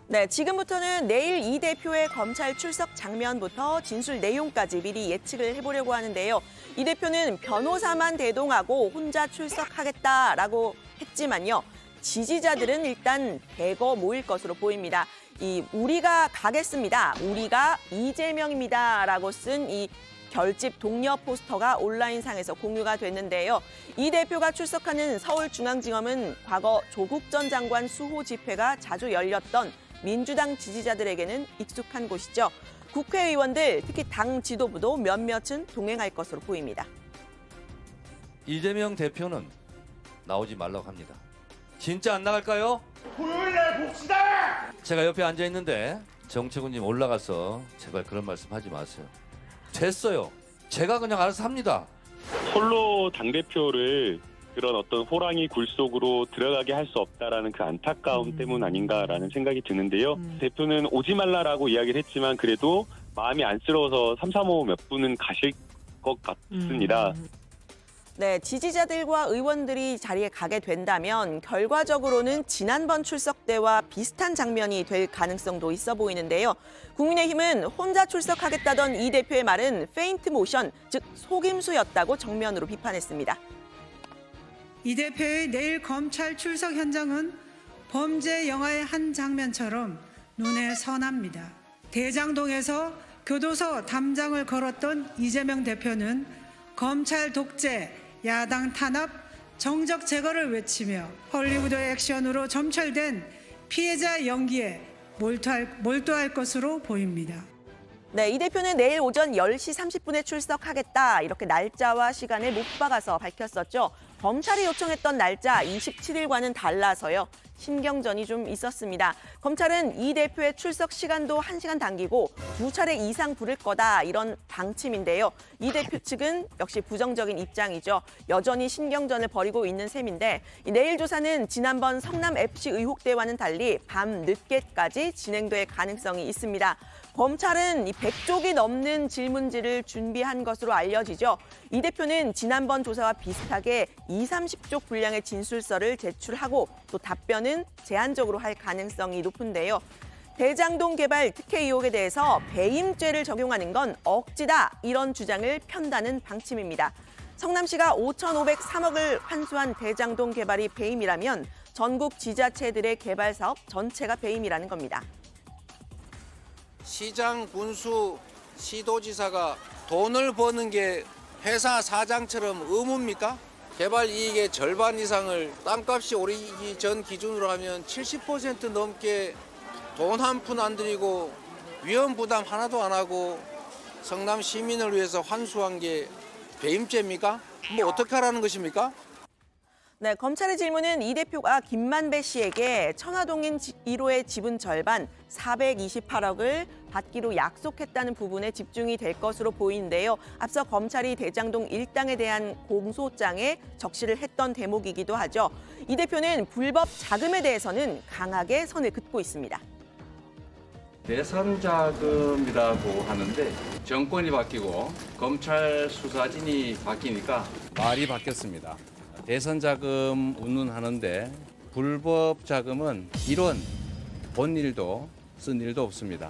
네, 지금부터는 내일 이 대표의 검찰 출석 장면부터 진술 내용까지 미리 예측을 해보려고 하는데요. 이 대표는 변호사만 대동하고 혼자 출석하겠다라고 했지만요. 지지자들은 일단 대거 모일 것으로 보입니다. 이 우리가 가겠습니다. 우리가 이재명입니다라고 쓴 이 결집 독려 포스터가 온라인상에서 공유가 됐는데요. 이 대표가 출석하는 서울중앙지검은 과거 조국 전 장관 수호 집회가 자주 열렸던 민주당 지지자들에게는 익숙한 곳이죠. 국회의원들, 특히 당 지도부도 몇몇은 동행할 것으로 보입니다. 이재명 대표는 나오지 말라고 합니다. 진짜 안 나갈까요? 토요일날 봅시다! 제가 옆에 앉아있는데 정책원님 올라가서 제발 그런 말씀 하지 마세요. 됐어요. 제가 그냥 알아서 합니다. 홀로 당대표를 그런 어떤 호랑이 굴 속으로 들어가게 할 수 없다라는 그 안타까움 때문 아닌가라는 생각이 드는데요. 대표는 오지 말라라고 이야기를 했지만 그래도 마음이 안쓰러워서 3, 4, 5 몇 분은 가실 것 같습니다. 네, 지지자들과 의원들이 자리에 가게 된다면 결과적으로는 지난번 출석 때와 비슷한 장면이 될 가능성도 있어 보이는데요. 국민의힘은 혼자 출석하겠다던 이 대표의 말은 페인트 모션, 즉 속임수였다고 정면으로 비판했습니다. 이 대표의 내일 검찰 출석 현장은 범죄 영화의 한 장면처럼 눈에 선합니다. 대장동에서 교도소 담장을 걸었던 이재명 대표는 검찰 독재, 야당 탄압, 정적 제거를 외치며 헐리우드 액션으로 점철된 피해자 연기에 몰두할 것으로 보입니다. 네, 이 대표는 내일 오전 10시 30분에 출석하겠다 이렇게 날짜와 시간을 못 박아서 밝혔었죠. 검찰이 요청했던 날짜 27일과는 달라서요. 신경전이 좀 있었습니다. 검찰은 이 대표의 출석 시간도 1시간 당기고 2차례 이상 부를 거다 이런 방침인데요. 이 대표 측은 역시 부정적인 입장이죠. 여전히 신경전을 벌이고 있는 셈인데 내일 조사는 지난번 성남 FC 의혹 때와는 달리 밤 늦게까지 진행될 가능성이 있습니다. 검찰은 이 100쪽이 넘는 질문지를 준비한 것으로 알려지죠. 이 대표는 지난번 조사와 비슷하게 20-30쪽 분량의 진술서를 제출하고 또 답변은 제한적으로 할 가능성이 높은데요. 대장동 개발 특혜 의혹에 대해서 배임죄를 적용하는 건 억지다 이런 주장을 편다는 방침입니다. 성남시가 5,503억을 환수한 대장동 개발이 배임이라면 전국 지자체들의 개발 사업 전체가 배임이라는 겁니다. 시장, 군수, 시도지사가 돈을 버는 게 회사 사장처럼 의무입니까? 개발 이익의 절반 이상을 땅값이 오르기 전 기준으로 하면 70% 넘게 돈 한 푼 안 들이고 위험 부담 하나도 안 하고 성남 시민을 위해서 환수한 게 배임죄입니까? 뭐 어떻게 하라는 것입니까? 네, 검찰의 질문은 이 대표가 김만배 씨에게 천화동인 1호의 지분 절반 428억을 받기로 약속했다는 부분에 집중이 될 것으로 보이는데요. 앞서 검찰이 대장동 일당에 대한 공소장에 적시를 했던 대목이기도 하죠. 이 대표는 불법 자금에 대해서는 강하게 선을 긋고 있습니다. 대선 자금이라고 하는데 정권이 바뀌고 검찰 수사진이 바뀌니까 말이 바뀌었습니다. 대선 자금 운운하는데 불법 자금은 이런 본 일도 쓴 일도 없습니다.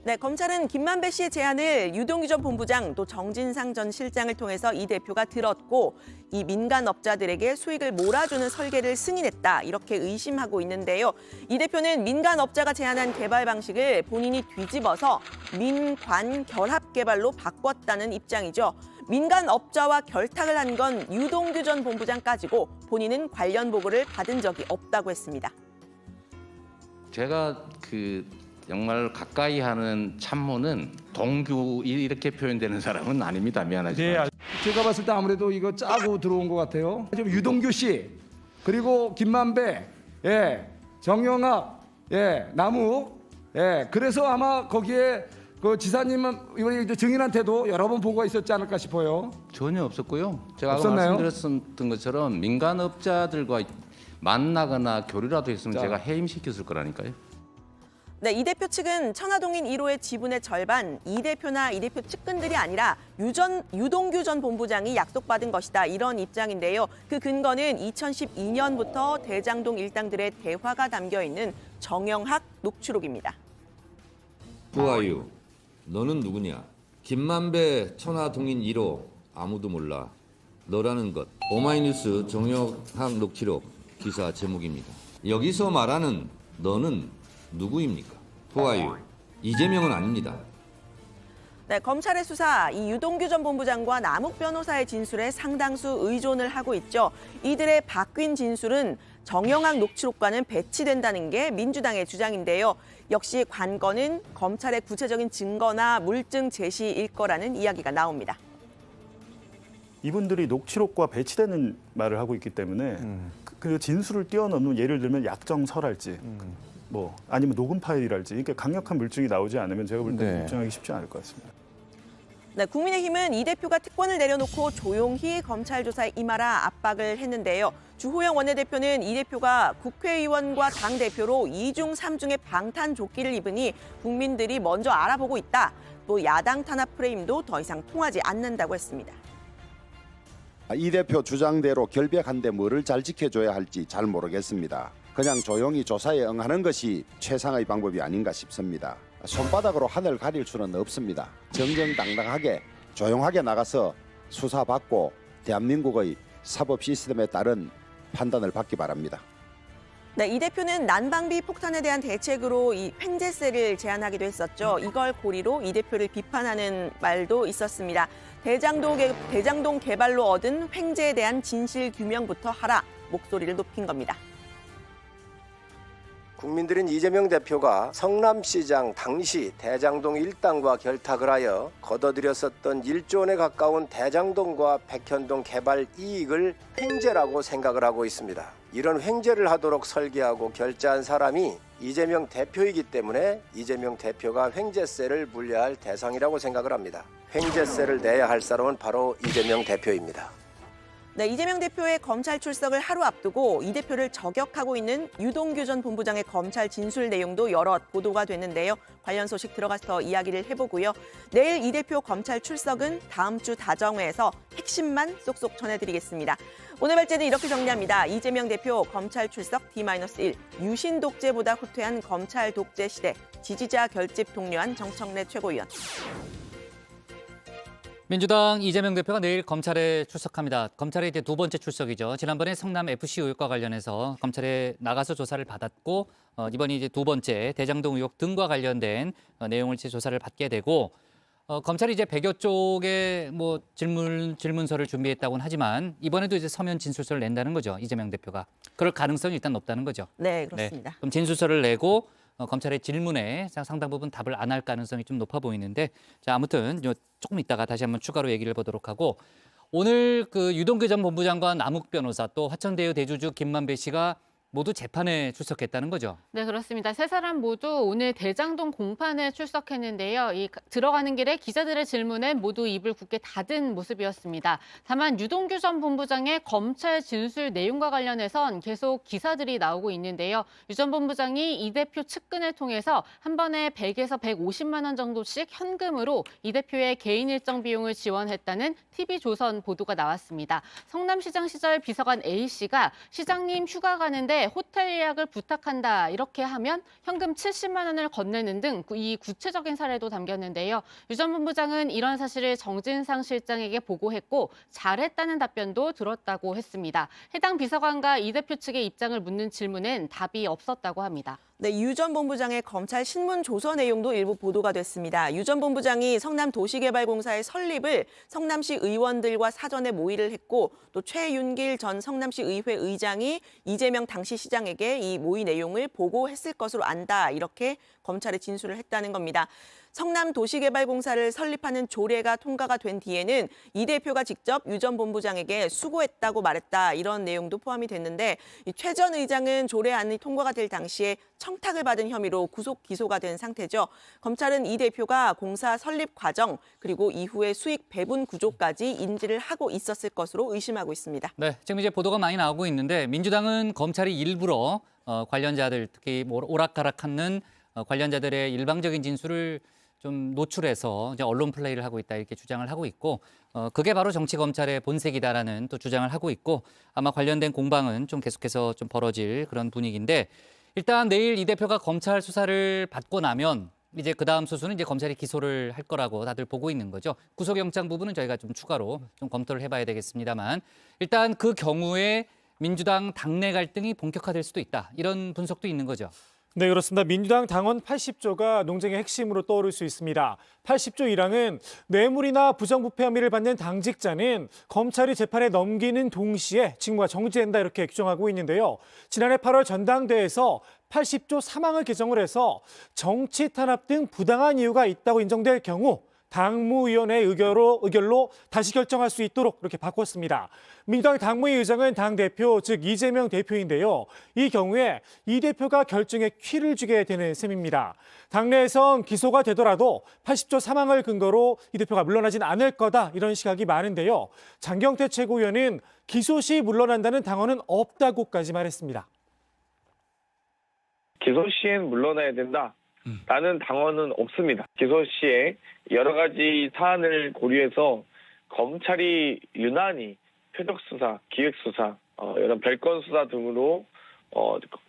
네, 검찰은 김만배 씨의 제안을 유동규 전 본부장 또 정진상 전 실장을 통해서 이 대표가 들었고 이 민간업자들에게 수익을 몰아주는 설계를 승인했다 이렇게 의심하고 있는데요. 이 대표는 민간업자가 제안한 개발 방식을 본인이 뒤집어서 민관 결합 개발로 바꿨다는 입장이죠. 민간업자와 결탁을 한 건 유동규 전 본부장까지고 본인은 관련 보고를 받은 적이 없다고 했습니다. 제가 정말 가까이 하는 참모는 동규 이렇게 표현되는 사람은 아닙니다. 미안하지만. 네, 제가 봤을 때 아무래도 이거 짜고 들어온 것 같아요. 지금 유동규 씨, 그리고 김만배, 정영학, 나무, 그래서 아마 거기에 그 지사님은 우리 증인한테도 여러 번 보고가 있었지 않을까 싶어요. 전혀 없었고요. 제가 아까 없었나요? 말씀드렸던 것처럼 민간업자들과 만나거나 교류라도 했으면 자. 제가 해임시켰을 거라니까요. 네, 이 대표 측은 천화동인 1호의 지분의 절반 이 대표나 이 대표 측근들이 아니라 유동규 전 본부장이 약속받은 것이다 이런 입장인데요. 그 근거는 2012년부터 대장동 일당들의 대화가 담겨 있는 정영학 녹취록입니다. 후아유, 너는 누구냐? 김만배 천하동인 1호 아무도 몰라. 너라는 것. 오마이뉴스 정영학 녹취록 기사 제목입니다. 여기서 말하는 너는 누구입니까? 후아유, 이재명은 아닙니다. 네, 검찰의 수사, 이 유동규 전 본부장과 남욱 변호사의 진술에 상당수 의존을 하고 있죠. 이들의 바뀐 진술은 정영학 녹취록과는 배치된다는 게 민주당의 주장인데요. 역시 관건은 검찰의 구체적인 증거나 물증 제시일 거라는 이야기가 나옵니다. 이분들이 녹취록과 배치되는 말을 하고 있기 때문에 그 진술을 뛰어넘는 예를 들면 약정서랄지 뭐 아니면 녹음 파일이랄지 이렇게 강력한 물증이 나오지 않으면 제가 볼 때 입증하기 쉽지 않을 것 같습니다. 네, 국민의힘은 이 대표가 특권을 내려놓고 조용히 검찰 조사에 임하라 압박을 했는데요. 주호영 원내대표는 이 대표가 국회의원과 당대표로 2중 3중의 방탄조끼를 입으니 국민들이 먼저 알아보고 있다. 또 야당 탄압 프레임도 더 이상 통하지 않는다고 했습니다. 이 대표 주장대로 결백한데 뭐를 잘 지켜줘야 할지 잘 모르겠습니다. 그냥 조용히 조사에 응하는 것이 최상의 방법이 아닌가 싶습니다. 손바닥으로 하늘 가릴 수는 없습니다. 정정당당하게 조용하게 나가서 수사받고 대한민국의 사법 시스템에 따른 판단을 받기 바랍니다. 네, 이 대표는 난방비 폭탄에 대한 대책으로 이 횡재세를 제안하기도 했었죠. 이걸 고리로 이 대표를 비판하는 말도 있었습니다. 대장동 개발로 얻은 횡재에 대한 진실 규명부터 하라 목소리를 높인 겁니다. 국민들은 이재명 대표가 성남시장 당시 대장동 일당과 결탁을 하여 거둬들였었던 1조 원에 가까운 대장동과 백현동 개발 이익을 횡재라고 생각을 하고 있습니다. 이런 횡재를 하도록 설계하고 결재한 사람이 이재명 대표이기 때문에 이재명 대표가 횡재세를 물려야 할 대상이라고 생각을 합니다. 횡재세를 내야 할 사람은 바로 이재명 대표입니다. 네, 이재명 대표의 검찰 출석을 하루 앞두고 이 대표를 저격하고 있는 유동규 전 본부장의 검찰 진술 내용도 여럿 보도가 됐는데요. 관련 소식 들어가서 이야기를 해보고요. 내일 이 대표 검찰 출석은 다음 주 다정회에서 핵심만 쏙쏙 전해드리겠습니다. 오늘 발제는 이렇게 정리합니다. 이재명 대표 검찰 출석 D-1, 유신 독재보다 후퇴한 검찰 독재 시대, 지지자 결집 독려한 정청래 최고위원. 민주당 이재명 대표가 내일 검찰에 출석합니다. 검찰의 이제 두 번째 출석이죠. 지난번에 성남 FC 의혹과 관련해서 검찰에 나가서 조사를 받았고 이번이 이제 두 번째 대장동 의혹 등과 관련된 내용을 이제 조사를 받게 되고 검찰이 이제 100여 쪽의 뭐 질문서를 준비했다고는 하지만 이번에도 이제 서면 진술서를 낸다는 거죠. 이재명 대표가. 그럴 가능성이 일단 높다는 거죠. 네, 그렇습니다. 그럼 진술서를 내고 검찰의 질문에 상당 부분 답을 안 할 가능성이 좀 높아 보이는데 자 아무튼 조금 이따가 다시 한번 추가로 얘기를 해보도록 하고 오늘 그 유동규 전 본부장과 남욱 변호사 또 화천대유 대주주 김만배 씨가 모두 재판에 출석했다는 거죠. 네, 그렇습니다. 세 사람 모두 오늘 대장동 공판에 출석했는데요. 들어가는 길에 기자들의 질문에 모두 입을 굳게 닫은 모습이었습니다. 다만 유동규 전 본부장의 검찰 진술 내용과 관련해선 계속 기사들이 나오고 있는데요. 유 전 본부장이 이 대표 측근을 통해서 한 번에 100에서 150만 원 정도씩 현금으로 이 대표의 개인 일정 비용을 지원했다는 TV조선 보도가 나왔습니다. 성남시장 시절 비서관 A씨가 시장님 휴가 가는데 호텔 예약을 부탁한다 이렇게 하면 현금 70만 원을 건네는 등 이 구체적인 사례도 담겼는데요. 유 전 본부장은 이런 사실을 정진상 실장에게 보고했고 잘했다는 답변도 들었다고 했습니다. 해당 비서관과 이 대표 측의 입장을 묻는 질문엔 답이 없었다고 합니다. 네, 유 전 본부장의 검찰 신문 조서 내용도 일부 보도가 됐습니다. 유 전 본부장이 성남도시개발공사의 설립을 성남시 의원들과 사전에 모의를 했고 또 최윤길 전 성남시 의회 의장이 이재명 당시 시장에게 이 모의 내용을 보고했을 것으로 안다. 이렇게 검찰에 진술을 했다는 겁니다. 성남도시개발공사를 설립하는 조례가 통과가 된 뒤에는 이 대표가 직접 유 전 본부장에게 수고했다고 말했다. 이런 내용도 포함이 됐는데 최 전 의장은 조례안이 통과가 될 당시에 청탁을 받은 혐의로 구속 기소가 된 상태죠. 검찰은 이 대표가 공사 설립 과정 그리고 이후의 수익 배분 구조까지 인지를 하고 있었을 것으로 의심하고 있습니다. 네, 지금 이제 보도가 많이 나오고 있는데 민주당은 검찰이 일부러 관련자들 특히 오락가락하는 관련자들의 일방적인 진술을 좀 노출해서 이제 언론 플레이를 하고 있다 이렇게 주장을 하고 있고 그게 바로 정치 검찰의 본색이다라는 또 주장을 하고 있고 아마 관련된 공방은 좀 계속해서 좀 벌어질 그런 분위기인데 일단 내일 이 대표가 검찰 수사를 받고 나면 이제 그 다음 수순은 이제 검찰이 기소를 할 거라고 다들 보고 있는 거죠. 구속영장 부분은 저희가 좀 추가로 좀 검토를 해봐야 되겠습니다만 일단 그 경우에 민주당 당내 갈등이 본격화될 수도 있다 이런 분석도 있는 거죠. 네, 그렇습니다. 민주당 당원 80조가 논쟁의 핵심으로 떠오를 수 있습니다. 80조 1항은 뇌물이나 부정부패 혐의를 받는 당직자는 검찰이 재판에 넘기는 동시에 직무가 정지된다 이렇게 규정하고 있는데요. 지난해 8월 전당대회에서 80조 3항을 개정을 해서 정치 탄압 등 부당한 이유가 있다고 인정될 경우 당무위원회 의결로 다시 결정할 수 있도록 이렇게 바꿨습니다. 민주당 당무위 의장은 당대표, 즉 이재명 대표인데요. 이 경우에 이 대표가 결정에 키를 주게 되는 셈입니다. 당내에선 기소가 되더라도 80조 3항을 근거로 이 대표가 물러나진 않을 거다 이런 시각이 많은데요. 장경태 최고위원은 기소 시 물러난다는 당원은 없다고까지 말했습니다. 기소 시엔 물러나야 된다. 라는 당원은 없습니다. 기소 시에 여러 가지 사안을 고려해서 검찰이 유난히 표적수사, 기획수사, 이런 별건 수사 등으로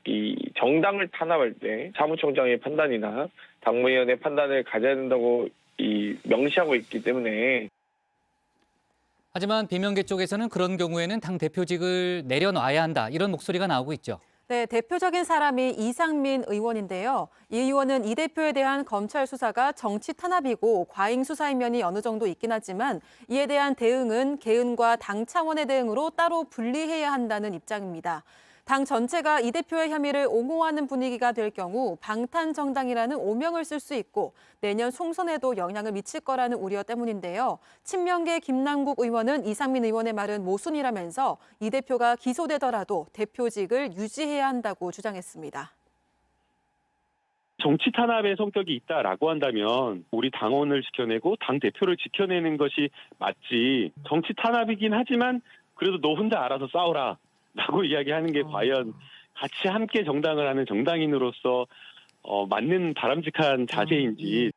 이 정당을 탄압할 때 사무총장의 판단이나 당무위원회 판단을 가져야 된다고 명시하고 있기 때문에. 하지만 비명계 쪽에서는 그런 경우에는 당 대표직을 내려놔야 한다 이런 목소리가 나오고 있죠. 네, 대표적인 사람이 이상민 의원인데요. 이 의원은 이 대표에 대한 검찰 수사가 정치 탄압이고 과잉 수사의 면이 어느 정도 있긴 하지만 이에 대한 대응은 개은과 당 차원의 대응으로 따로 분리해야 한다는 입장입니다. 당 전체가 이 대표의 혐의를 옹호하는 분위기가 될 경우 방탄정당이라는 오명을 쓸 수 있고 내년 총선에도 영향을 미칠 거라는 우려 때문인데요. 친명계 김남국 의원은 이상민 의원의 말은 모순이라면서 이 대표가 기소되더라도 대표직을 유지해야 한다고 주장했습니다. 정치 탄압의 성격이 있다라고 한다면 우리 당원을 지켜내고 당 대표를 지켜내는 것이 맞지. 정치 탄압이긴 하지만 그래도 너 혼자 알아서 싸워라 라고 이야기하는 게 과연 같이 함께 정당을 하는 정당인으로서 맞는 바람직한 자세인지.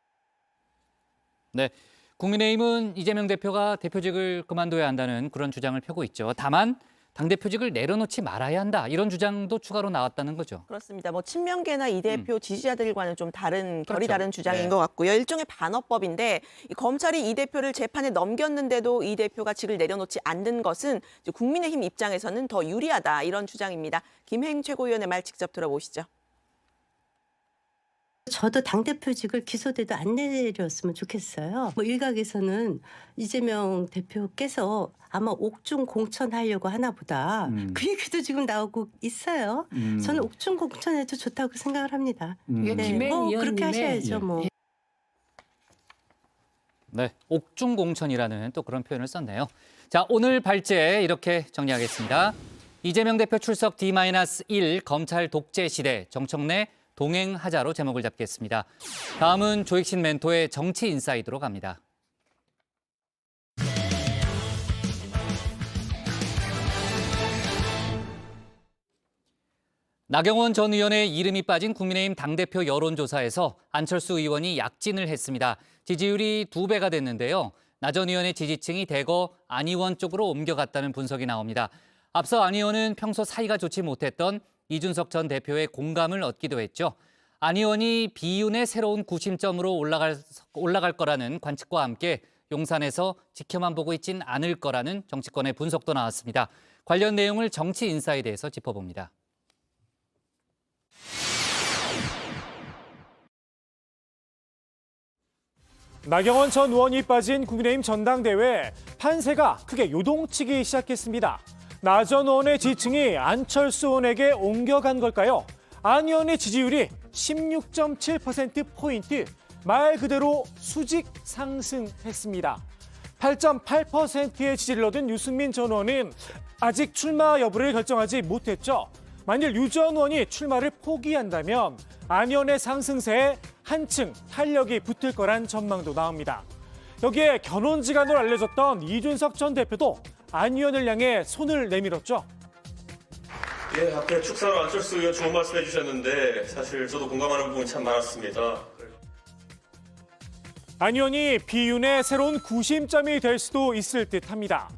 네, 국민의힘은 이재명 대표가 대표직을 그만둬야 한다는 그런 주장을 펴고 있죠. 다만 당대표직을 내려놓지 말아야 한다, 이런 주장도 추가로 나왔다는 거죠. 그렇습니다. 뭐 친명계나 이 대표 지지자들과는 좀 다른 결이 그렇죠. 다른 주장인 네. 것 같고요. 일종의 반어법인데 이 검찰이 이 대표를 재판에 넘겼는데도 이 대표가 직을 내려놓지 않는 것은 이제 국민의힘 입장에서는 더 유리하다, 이런 주장입니다. 김행 최고위원의 말 직접 들어보시죠. 저도 당대표직을 기소돼도 안 내렸으면 좋겠어요. 뭐 일각에서는 이재명 대표께서 아마 옥중 공천하려고 하나 보다. 그 얘기도 지금 나오고 있어요. 저는 옥중 공천해도 좋다고 생각을 합니다. 이게 김행 뭐 위원님의 그렇게 하셔야죠. 뭐. 네, 옥중공천이라는 또 그런 표현을 썼네요. 자, 오늘 발제 이렇게 정리하겠습니다. 이재명 대표 출석 D-1 검찰 독재 시대, 정청래 동행하자로 제목을 잡겠습니다. 다음은 조익신 멘토의 정치 인사이드로 갑니다. 나경원 전 의원의 이름이 빠진 국민의힘 당대표 여론조사에서 안철수 의원이 약진을 했습니다. 지지율이 2배가 됐는데요. 나 전 의원의 지지층이 대거 안 의원 쪽으로 옮겨갔다는 분석이 나옵니다. 앞서 안 의원은 평소 사이가 좋지 못했던 이준석 전 대표의 공감을 얻기도 했죠. 안 의원이 비윤의 새로운 구심점으로 올라갈 거라는 관측과 함께 용산에서 지켜만 보고 있진 않을 거라는 정치권의 분석도 나왔습니다. 관련 내용을 정치 인사이드에서 짚어봅니다. 나경원 전 의원이 빠진 국민의힘 전당대회, 판세가 크게 요동치기 시작했습니다. 나 전 의원의 지지층이 안철수 의원에게 옮겨간 걸까요? 안 의원의 지지율이 16.7%포인트, 말 그대로 수직 상승했습니다. 8.8%의 지지를 얻은 유승민 전 의원은 아직 출마 여부를 결정하지 못했죠. 만일 유 전 의원이 출마를 포기한다면 안 의원의 상승세에 한층 탄력이 붙을 거란 전망도 나옵니다. 여기에 견원지간으로 알려졌던 이준석 전 대표도 안 의원을 향해 손을 내밀었죠. 예, 앞에 축사로 안철수 의원 좋은 말씀해 주셨는데 사실 저도 공감하는 부분이 참 많았습니다. 안 의원이 비윤의 새로운 구심점이 될 수도 있을 듯합니다.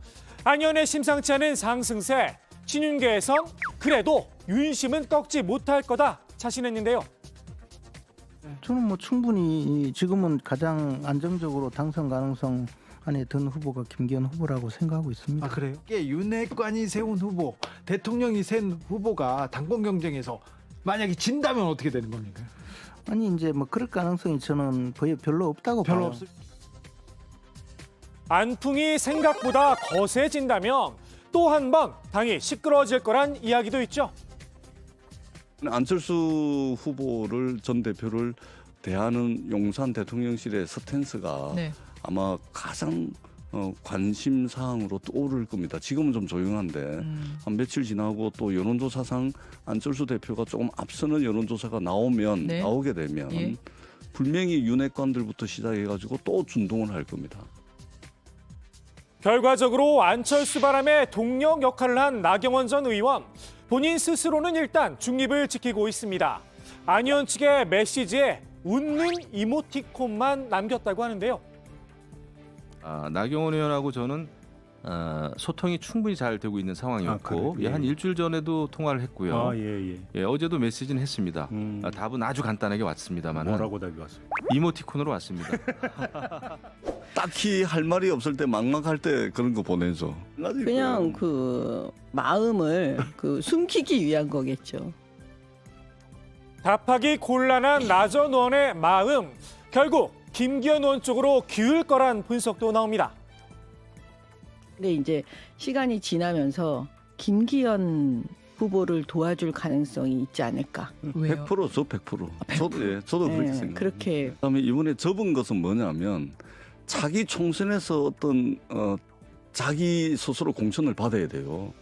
안 의원의 심상치 않은 상승세, 친윤계에선 그래도 윤심은 꺾지 못할 거다 자신했는데요. 저는 뭐 충분히 지금은 가장 안정적으로 당선 가능성 안에 든 후보가 김기현 후보라고 생각하고 있습니다. 아, 그래요? 윤핵관이 세운 후보, 대통령이 세운 후보가 당권 경쟁에서 만약에 진다면 어떻게 되는 겁니까? 아니 이제 뭐 그럴 가능성이 저는 별로 없다고 별로 봐요. 없을. 안풍이 생각보다 거세진다면 또 한 번 당이 시끄러워질 거란 이야기도 있죠. 안철수 후보를 전 대표를 대하는 용산 대통령실의 스탠스가 네. 아마 가장 관심 사항으로 떠오를 겁니다. 지금은 좀 조용한데 한 며칠 지나고 또 여론조사상 안철수 대표가 조금 앞서는 여론조사가 나오게 되면 예. 분명히 윤핵관들부터 시작해가지고 또 준동을 할 겁니다. 결과적으로 안철수 바람의 동력 역할을 한 나경원 전 의원. 본인 스스로는 일단 중립을 지키고 있습니다. 안 의원 측의 메시지에 웃는 이모티콘만 남겼다고 하는데요. 나경원 의원하고 저는 소통이 충분히 잘 되고 있는 상황이었고 예. 한 일주일 전에도 통화를 했고요. 예. 어제도 메시지는 했습니다. 답은 아주 간단하게 왔습니다만 뭐라고 답이 왔어요? 이모티콘으로 왔습니다. 딱히 할 말이 없을 때 막막할 때 그런 거 보내죠. 그냥 그 마음을 숨기기 위한 거겠죠. 답하기 곤란한 나 전 의원의 마음, 결국 김기현 의원 쪽으로 기울 거란 분석도 나옵니다. 근데 이제 시간이 지나면서 김기현 후보를 도와줄 가능성이 있지 않을까. 왜요? 100%죠, 100%. 저도 그렇게 생각해요. 그렇게. 그다음에 이번에 접은 것은 뭐냐면 자기 총선에서 어떤 자기 스스로 공천을 받아야 돼요.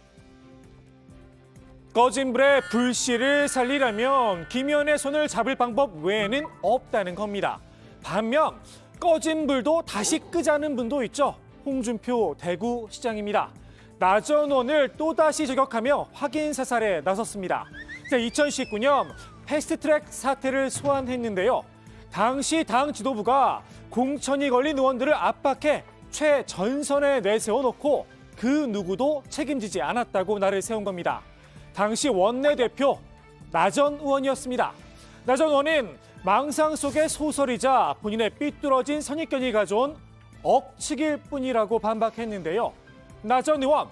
꺼진 불에 불씨를 살리려면 김 의원의 손을 잡을 방법 외에는 없다는 겁니다. 반면 꺼진 불도 다시 끄자는 분도 있죠. 홍준표 대구시장입니다. 나 전 의원을 또다시 저격하며 확인 사살에 나섰습니다. 2019년 패스트트랙 사태를 소환했는데요. 당시 당 지도부가 공천이 걸린 의원들을 압박해 최전선에 내세워놓고 그 누구도 책임지지 않았다고 나를 세운 겁니다. 당시 원내대표 나 전 의원이었습니다. 나 전 의원은 망상 속의 소설이자 본인의 삐뚤어진 선입견이 가져온 억측일 뿐이라고 반박했는데요. 나 전 의원,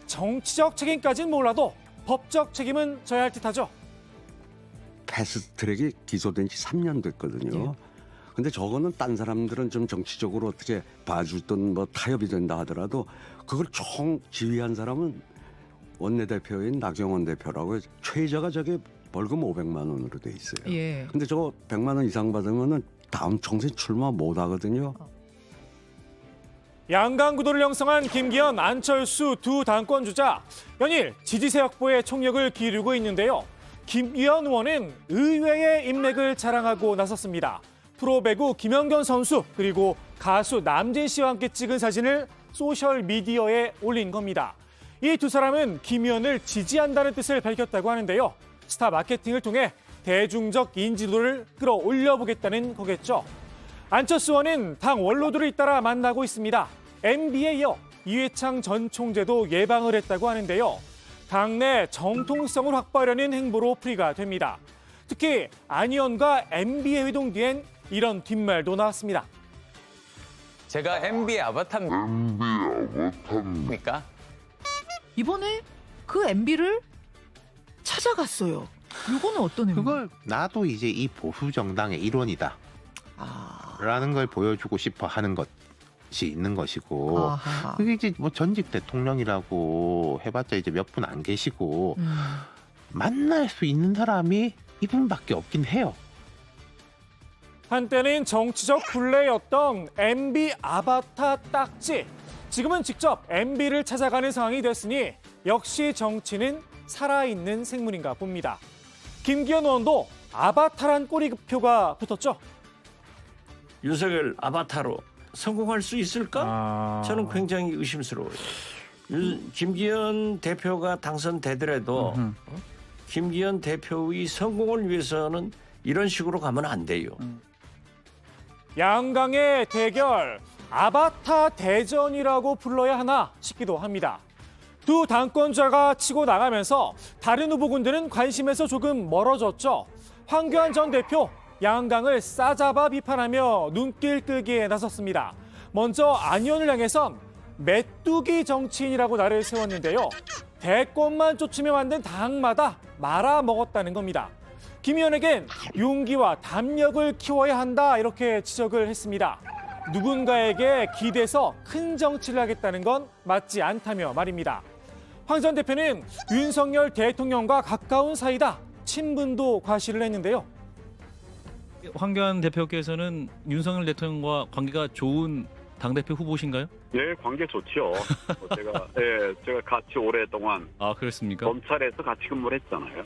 정치적 책임까지는 몰라도 법적 책임은 져야 할 듯하죠. 패스트트랙이 기소된 지 3년 됐거든요. 근데 저거는 딴 사람들은 좀 정치적으로 어떻게 봐주든 뭐 타협이 된다 하더라도 그걸 총 지휘한 사람은 원내대표인 나경원 대표라고 최저가 저게 벌금 500만 원으로 돼 있어요. 예. 근데 저거 100만 원 이상 받으면은 다음 총선 출마 못 하거든요. 양강 구도를 형성한 김기현, 안철수 두 당권 주자 연일 지지세 확보에 총력을 기울이고 있는데요. 김기현 의원은 의외의 인맥을 자랑하고 나섰습니다. 프로배구 김연경 선수 그리고 가수 남진 씨와 함께 찍은 사진을 소셜 미디어에 올린 겁니다. 이 두 사람은 김 의원을 지지한다는 뜻을 밝혔다고 하는데요. 스타 마케팅을 통해 대중적 인지도를 끌어올려보겠다는 거겠죠. 안철수 의원은 당 원로들을 잇따라 만나고 있습니다. MB에 이어 이회창 전 총재도 예방을 했다고 하는데요. 당내 정통성을 확보하려는 행보로 풀이가 됩니다. 특히 안 의원과 MB의 회동 뒤엔 이런 뒷말도 나왔습니다. 제가 MB의 아바타입니까? 이번에 그 MB를 찾아갔어요. 이거는 어떤 의미? 그걸 나도 이제 이 보수 정당의 일원이다. 라는 걸 보여주고 싶어 하는 것이 있는 것이고 아하. 그게 이제 뭐 전직 대통령이라고 해봤자 이제 몇 분 안 계시고 만날 수 있는 사람이 이분밖에 없긴 해요. 한때는 정치적 굴레였던 MB 아바타 딱지. 지금은 직접 MB를 찾아가는 상황이 됐으니 역시 정치는 살아있는 생물인가 봅니다. 김기현 의원도 아바타란 꼬리표가 붙었죠. 윤석열 아바타로 성공할 수 있을까? 저는 굉장히 의심스러워요. 김기현 대표가 당선되더라도 김기현 대표의 성공을 위해서는 이런 식으로 가면 안 돼요. 양강의 대결, 아바타 대전이라고 불러야 하나 싶기도 합니다. 두 당권자가 치고 나가면서 다른 후보군들은 관심에서 조금 멀어졌죠. 황교안 전 대표, 양강을 싸잡아 비판하며 눈길 끄기에 나섰습니다. 먼저 안 의원을 향해선 메뚜기 정치인이라고 나를 세웠는데요. 대권만 쫓으며 만든 당마다 말아먹었다는 겁니다. 김 의원에겐 용기와 담력을 키워야 한다 이렇게 지적을 했습니다. 누군가에게 기대서 큰 정치를 하겠다는 건 맞지 않다며 말입니다. 황 전 대표는 윤석열 대통령과 가까운 사이다. 친분도 과시를 했는데요. 황교안 대표께서는 윤석열 대통령과 관계가 좋은 당대표 후보신가요? 예, 관계 좋죠. 제가 같이 오랫동안 그렇습니까? 검찰에서 같이 근무를 했잖아요.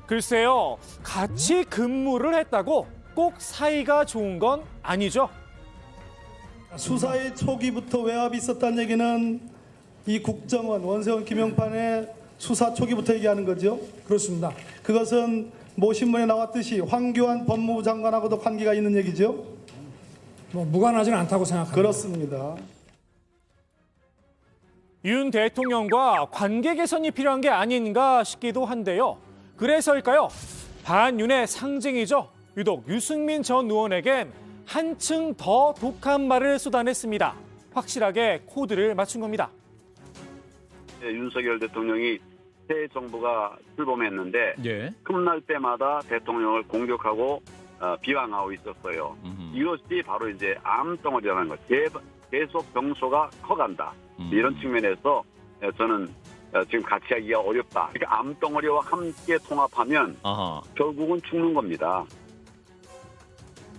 글쎄요, 같이 근무를 했다고 꼭 사이가 좋은 건 아니죠. 수사의 초기부터 외압이 있었다는 얘기는 이 국정원, 원세훈, 김용판의 수사 초기부터 얘기하는 거죠. 그렇습니다. 그것은 모 신문에 나왔듯이 황교안 법무부 장관하고도 관계가 있는 얘기죠. 무관하지는 않다고 생각합니다. 그렇습니다. 윤 대통령과 관계 개선이 필요한 게 아닌가 싶기도 한데요. 그래서일까요? 반윤의 상징이죠. 유독 유승민 전 의원에겐 한층 더 독한 말을 쏟아냈습니다. 확실하게 코드를 맞춘 겁니다. 윤석열 대통령이 새 정부가 출범했는데 예. 틈날 때마다 대통령을 공격하고 비방하고 있었어요. 이것이 바로 이제 암덩어리라는 것. 계속 병소가 커간다. 이런 측면에서 저는 지금 같이 하기가 어렵다. 그러니까 암덩어리와 함께 통합하면 결국은 죽는 겁니다.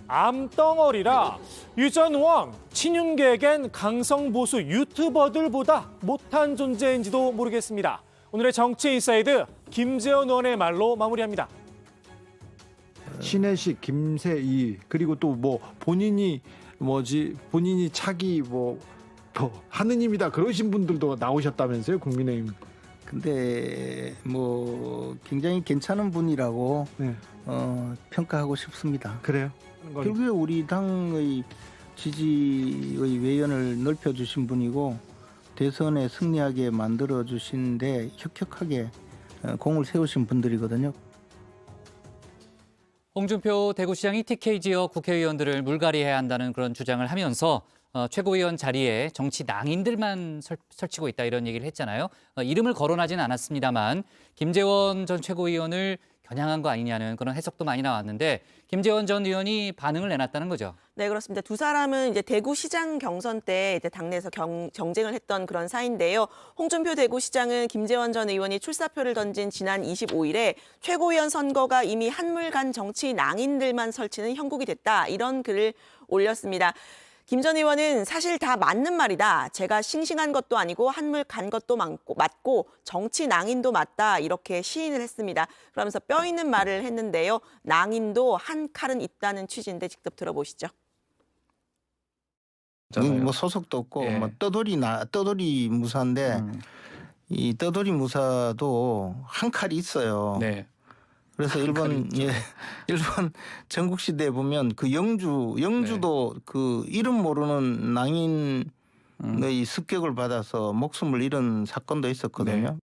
암덩어리라 유 전 의원 친윤계에겐 강성보수 유튜버들보다 못한 존재인지도 모르겠습니다. 오늘의 정치인사이드 김재원 의원의 말로 마무리합니다. 신혜식, 김세희 그리고 또 뭐 본인이 차기 뭐 하느님이다 그러신 분들도 나오셨다면서요, 국민의힘. 근데 뭐 굉장히 괜찮은 분이라고 평가하고 싶습니다. 그래요? 결국에 우리 당의 지지의 외연을 넓혀주신 분이고 대선에 승리하게 만들어주신데 혁혁하게 공을 세우신 분들이거든요. 홍준표 대구시장이 TK 지역 국회의원들을 물갈이해야 한다는 그런 주장을 하면서 최고위원 자리에 정치 낭인들만 설치고 있다 이런 얘기를 했잖아요. 이름을 거론하지는 않았습니다만 김재원 전 최고위원을 겨냥한 거 아니냐는 그런 해석도 많이 나왔는데 김재원 전 의원이 반응을 내놨다는 거죠. 네, 그렇습니다. 두 사람은 이제 대구시장 경선 때 이제 당내에서 경쟁을 했던 그런 사이인데요. 홍준표 대구시장은 김재원 전 의원이 출사표를 던진 지난 25일에 최고위원 선거가 이미 한물간 정치 낭인들만 설치는 형국이 됐다. 이런 글을 올렸습니다. 김 전 의원은 사실 다 맞는 말이다. 제가 싱싱한 것도 아니고 한물 간 것도 맞고 정치 낭인도 맞다. 이렇게 시인을 했습니다. 그러면서 뼈 있는 말을 했는데요. 낭인도 한 칼은 있다는 취지인데 직접 들어보시죠. 뭐 소속도 없고 뭐 떠돌이 무사인데 이 떠돌이 무사도 한 칼이 있어요. 네. 그래서 일본 전국 시대에 보면 그 영주도 그 이름 모르는 낭인의 습격을 받아서 목숨을 잃은 사건도 있었거든요.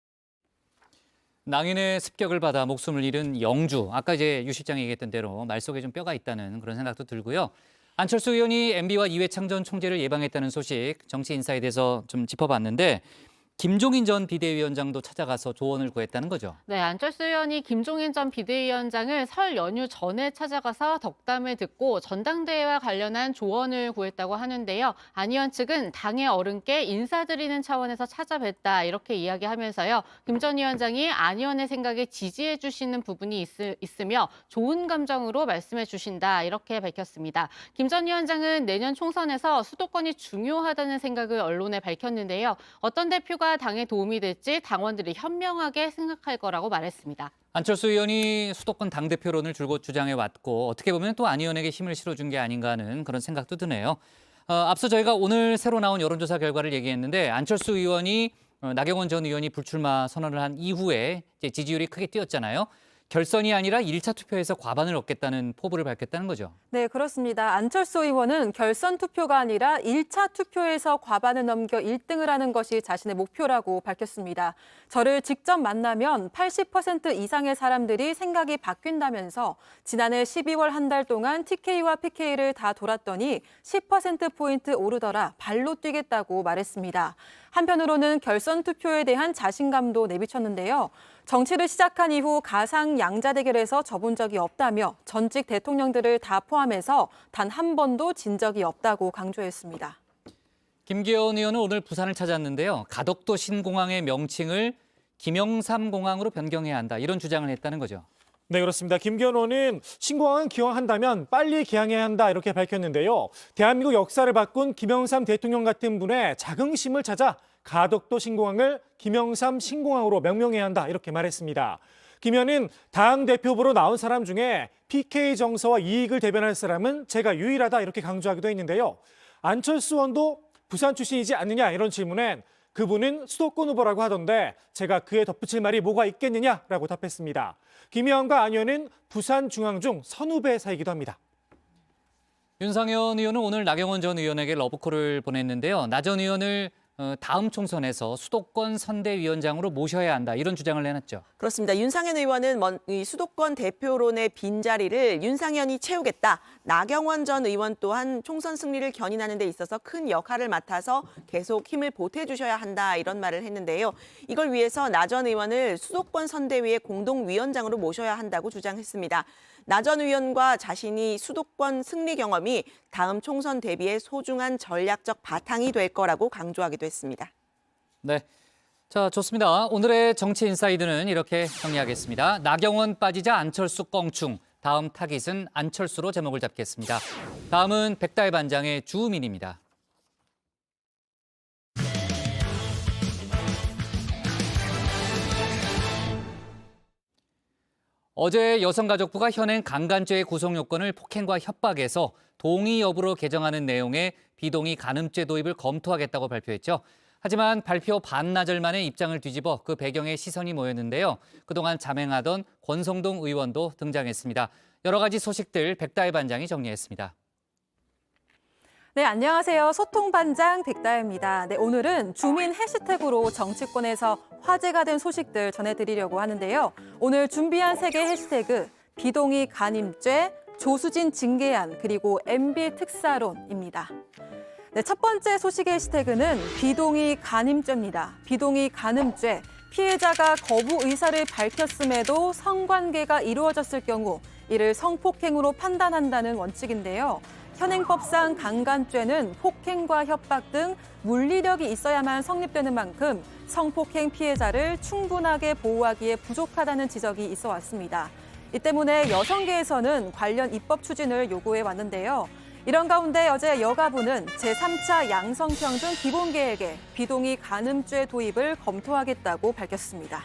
낭인의 습격을 받아 목숨을 잃은 영주. 아까 이제 유 실장이 얘기했던 대로 말 속에 좀 뼈가 있다는 그런 생각도 들고요. 안철수 의원이 MB와 이회창 전 총재를 예방했다는 소식 정치인사에 대해서 좀 짚어봤는데 김종인 전 비대위원장도 찾아가서 조언을 구했다는 거죠. 네, 안철수 의원이 김종인 전 비대위원장을 설 연휴 전에 찾아가서 덕담을 듣고 전당대회와 관련한 조언을 구했다고 하는데요. 안 의원 측은 당의 어른께 인사드리는 차원에서 찾아뵀다 이렇게 이야기하면서요. 김 전 위원장이 안 의원의 생각에 지지해 주시는 부분이 있으며 좋은 감정으로 말씀해 주신다 이렇게 밝혔습니다. 김 전 위원장은 내년 총선에서 수도권이 중요하다는 생각을 언론에 밝혔는데요. 어떤 대표가 당에 도움이 될지 당원들이 현명하게 생각할 거라고 말했습니다. 안철수 의원이 수도권 당대표론을 줄곧 주장해왔고 어떻게 보면 또 안 의원에게 힘을 실어준 게 아닌가 하는 그런 생각도 드네요. 앞서 저희가 오늘 새로 나온 여론조사 결과를 얘기했는데 안철수 의원이 나경원 전 의원이 불출마 선언을 한 이후에 이제 지지율이 크게 뛰었잖아요. 결선이 아니라 1차 투표에서 과반을 얻겠다는 포부를 밝혔다는 거죠. 네, 그렇습니다. 안철수 의원은 결선 투표가 아니라 1차 투표에서 과반을 넘겨 1등을 하는 것이 자신의 목표라고 밝혔습니다. 저를 직접 만나면 80% 이상의 사람들이 생각이 바뀐다면서 지난해 12월 한 달 동안 TK와 PK를 다 돌았더니 10%포인트 오르더라 발로 뛰겠다고 말했습니다. 한편으로는 결선 투표에 대한 자신감도 내비쳤는데요. 정치를 시작한 이후 가상 양자 대결에서 져본 적이 없다며 전직 대통령들을 다 포함해서 단 한 번도 진 적이 없다고 강조했습니다. 김기현 의원은 오늘 부산을 찾았는데요. 가덕도 신공항의 명칭을 김영삼공항으로 변경해야 한다. 이런 주장을 했다는 거죠. 네, 그렇습니다. 김기현 의원은 신공항은 기왕한다면 빨리 개항해야 한다 이렇게 밝혔는데요. 대한민국 역사를 바꾼 김영삼 대통령 같은 분의 자긍심을 찾아 가덕도 신공항을 김영삼 신공항으로 명명해야 한다 이렇게 말했습니다. 김 의원은 당 대표부로 나온 사람 중에 PK 정서와 이익을 대변할 사람은 제가 유일하다 이렇게 강조하기도 했는데요. 안철수 의원도 부산 출신이지 않느냐 이런 질문엔 그분은 수도권 후보라고 하던데 제가 그에 덧붙일 말이 뭐가 있겠느냐라고 답했습니다. 김 의원과 안 의원은 부산 중앙 중 선후배 사이기도 합니다. 윤상현 의원은 오늘 나경원 전 의원에게 러브콜을 보냈는데요. 나 전 의원을 다음 총선에서 수도권 선대위원장으로 모셔야 한다 이런 주장을 내놨죠. 그렇습니다. 윤상현 의원은 이 수도권 대표론의 빈자리를 윤상현이 채우겠다. 나경원 전 의원 또한 총선 승리를 견인하는 데 있어서 큰 역할을 맡아서 계속 힘을 보태주셔야 한다 이런 말을 했는데요. 이걸 위해서 나 전 의원을 수도권 선대위의 공동위원장으로 모셔야 한다고 주장했습니다. 나 전 의원과 자신이 수도권 승리 경험이 다음 총선 대비에 소중한 전략적 바탕이 될 거라고 강조하기도 했습니다. 네, 자 좋습니다. 오늘의 정치 인사이드는 이렇게 정리하겠습니다. 나경원 빠지자 안철수 껑충. 다음 타깃은 안철수로 제목을 잡겠습니다. 다음은 백다의 반장의 주우민입니다. 어제 여성가족부가 현행 강간죄의 구성 요건을 폭행과 협박에서 동의 여부로 개정하는 내용의 비동의 간음죄 도입을 검토하겠다고 발표했죠. 하지만 발표 반나절 만에 입장을 뒤집어 그 배경에 시선이 모였는데요. 그동안 자맹하던 권성동 의원도 등장했습니다. 여러 가지 소식들 백다혜 반장이 정리했습니다. 네, 안녕하세요. 소통반장 백다혜입니다. 네, 오늘은 주민 해시태그로 정치권에서 화제가 된 소식들 전해드리려고 하는데요. 오늘 준비한 3개 해시태그, 비동의 간임죄, 조수진 징계안, 그리고 MB 특사론입니다. 네, 첫 번째 소식의 해시태그는 비동의 간임죄입니다. 비동의 간음죄, 피해자가 거부 의사를 밝혔음에도 성관계가 이루어졌을 경우 이를 성폭행으로 판단한다는 원칙인데요. 현행법상 강간죄는 폭행과 협박 등 물리력이 있어야만 성립되는 만큼 성폭행 피해자를 충분하게 보호하기에 부족하다는 지적이 있어 왔습니다. 이 때문에 여성계에서는 관련 입법 추진을 요구해 왔는데요. 이런 가운데 어제 여가부는 제3차 양성평등 기본계획에 비동의 간음죄 도입을 검토하겠다고 밝혔습니다.